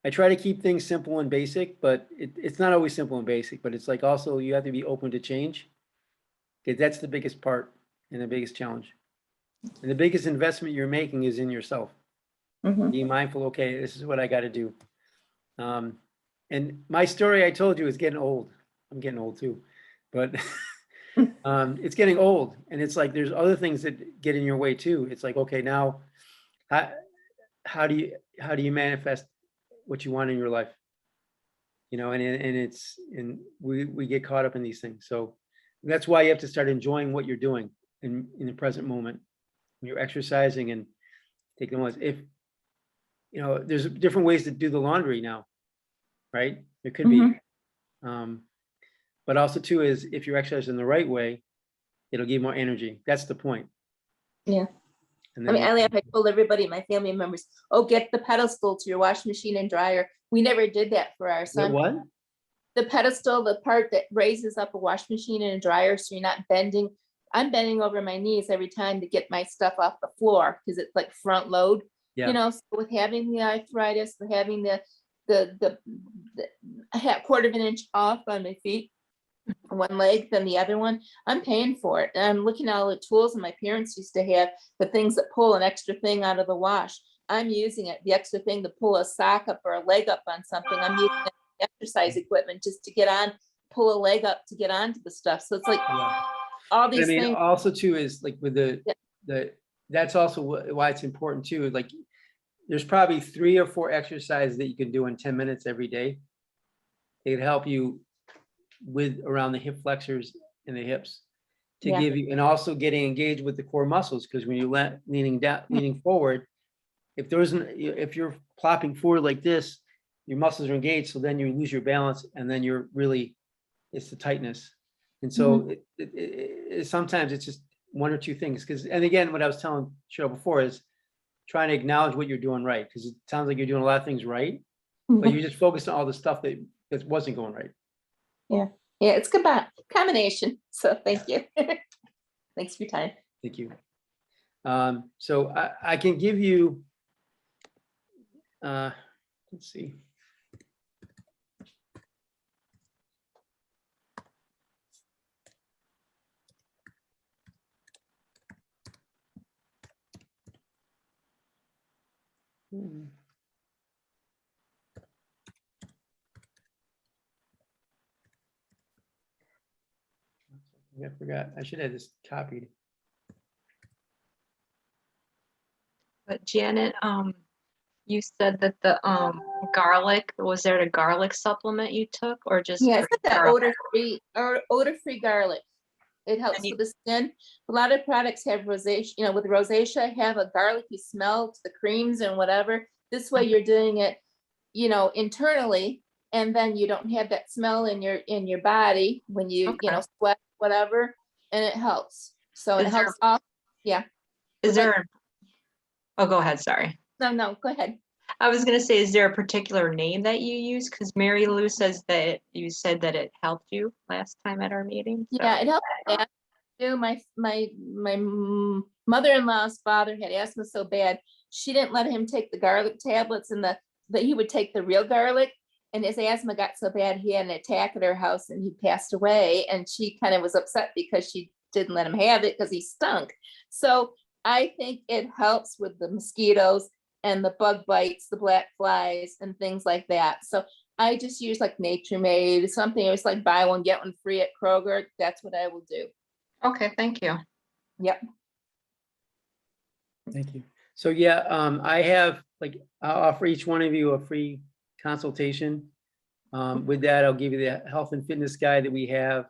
I try to keep things simple and basic, but it's not always simple and basic, but it's like also you have to be open to change. Because that's the biggest part and the biggest challenge. And the biggest investment you're making is in yourself. Be mindful, okay, this is what I got to do. And my story I told you is getting old. I'm getting old too, but it's getting old. And it's like, there's other things that get in your way too. It's like, okay, now how do you manifest what you want in your life? You know, and we get caught up in these things. So that's why you have to start enjoying what you're doing in the present moment. When you're exercising and taking ones. If, you know, there's different ways to do the laundry now, right? There could be. But also too is if you're exercising the right way, it'll give you more energy. That's the point. Yeah. And I then mean, I told everybody, my family members, oh, get the pedestal to your washing machine and dryer. We never did that for our son. what? The pedestal, the part that raises up a washing machine and a dryer, so you're not bending. I'm bending over my knees every time to get my stuff off the floor because it's like front load. Yeah. You know, so with having the arthritis, with having the quarter of an inch off on my feet, one leg than the other one, I'm paying for it. And I'm looking at all the tools, and my parents used to have the things that pull an extra thing out of the wash. I'm using it, the extra thing to pull a sock up or a leg up on something. I'm using exercise equipment just to get on, pull a leg up to get onto the stuff. So it's like all these things. Also too is like with that's also why it's important too. Like there's probably 3 or 4 exercises that you can do in 10 minutes every day. They can help you with around the hip flexors and the hips to give you, and also getting engaged with the core muscles. Because when you're leaning forward, if you're plopping forward like this, your muscles are engaged. So then you lose your balance, and then you're really, it's the tightness. And so sometimes it's just 1 or 2 things. And again, what I was telling Cheryl before is trying to acknowledge what you're doing right. Because it sounds like you're doing a lot of things right, but you're just focused on all the stuff that wasn't going right. Yeah, it's good combination. So thank you. Thanks for your time. Thank you. So I can give you, let's see. I forgot. I should have this copied. But Janet, you said that the garlic, was there a garlic supplement you took, or just? Yeah, it's like that odor-free garlic. It helps with the skin. A lot of products have rosacea, you know, with rosacea, have a garlicky smell to the creams and whatever. This way you're doing it, you know, internally, and then you don't have that smell in your body when you, you know, sweat, whatever, and it helps. So it helps off. Yeah. Is there, oh, go ahead, sorry. No, go ahead. I was going to say, is there a particular name that you use? Because Mary Lou says that you said that it helped you last time at our meeting. So. Yeah, it helped. My mother-in-law's father had asthma so bad, she didn't let him take the garlic tablets, and that he would take the real garlic. And his asthma got so bad, he had an attack at her house and he passed away. And she kind of was upset because she didn't let him have it because he stunk. So I think it helps with the mosquitoes and the bug bites, the black flies and things like that. So I just use like Nature Made, something. It was like buy one, get one free at Kroger. That's what I will do. Okay, thank you. Yep. Thank you. So yeah, I have, like, I'll offer each one of you a free consultation. With that, I'll give you the health and fitness guide that we have.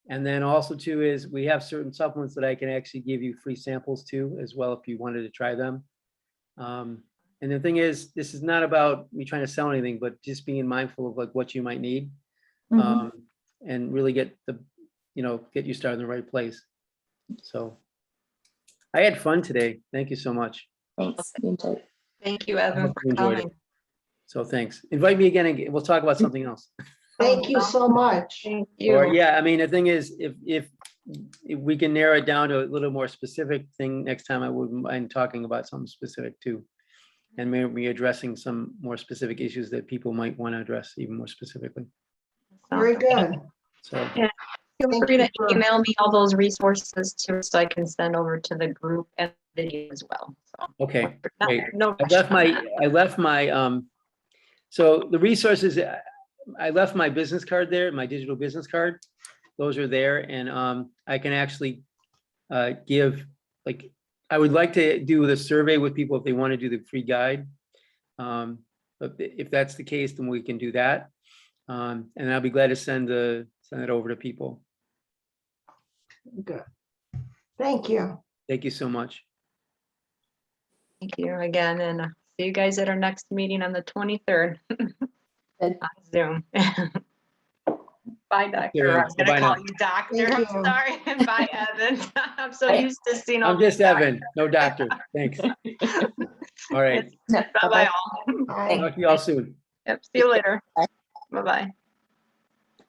And then also too is we have certain supplements that I can actually give you free samples to as well if you wanted to try them. And the thing is, this is not about me trying to sell anything, but just being mindful of like what you might need. Mhm. And really get get you started in the right place. So I had fun today. Thank you so much. Thanks. You too. Thank you, I Evan, hope for you enjoyed it. coming. So thanks. Invite me again and we'll talk about something else. Thank you so much. Thank Or you. yeah, I mean, the thing is, if we can narrow it down to a little more specific thing next time, I wouldn't mind talking about something specific too. And maybe addressing some more specific issues that people might want to address even more specifically. Very good. So, Yeah. Feel Thank free you to for- email me all those resources too, so I can send over to the group and video as well. So, okay, no- great. no I rush left on that. my, so the resources, I left my business card there, my digital business card. Those are there and I can actually give, like, I would like to do the survey with people if they want to do the free guide. But if that's the case, then we can do that. And I'll be glad to send it over to people. Good. Thank you. Thank you so much. Thank you again, and see you guys at our next meeting on the 23rd Good. on Zoom. Bye, Doctor. Sure. I was gonna Bye call now. you Doctor. Thank I'm you. sorry. Bye, Evan. I'm so used to seeing all I'm just these Evan, no doctor. Thanks. All right. doctors. Bye-bye all. Bye. Talk to you all soon. Yep, see you later. Bye. Bye-bye.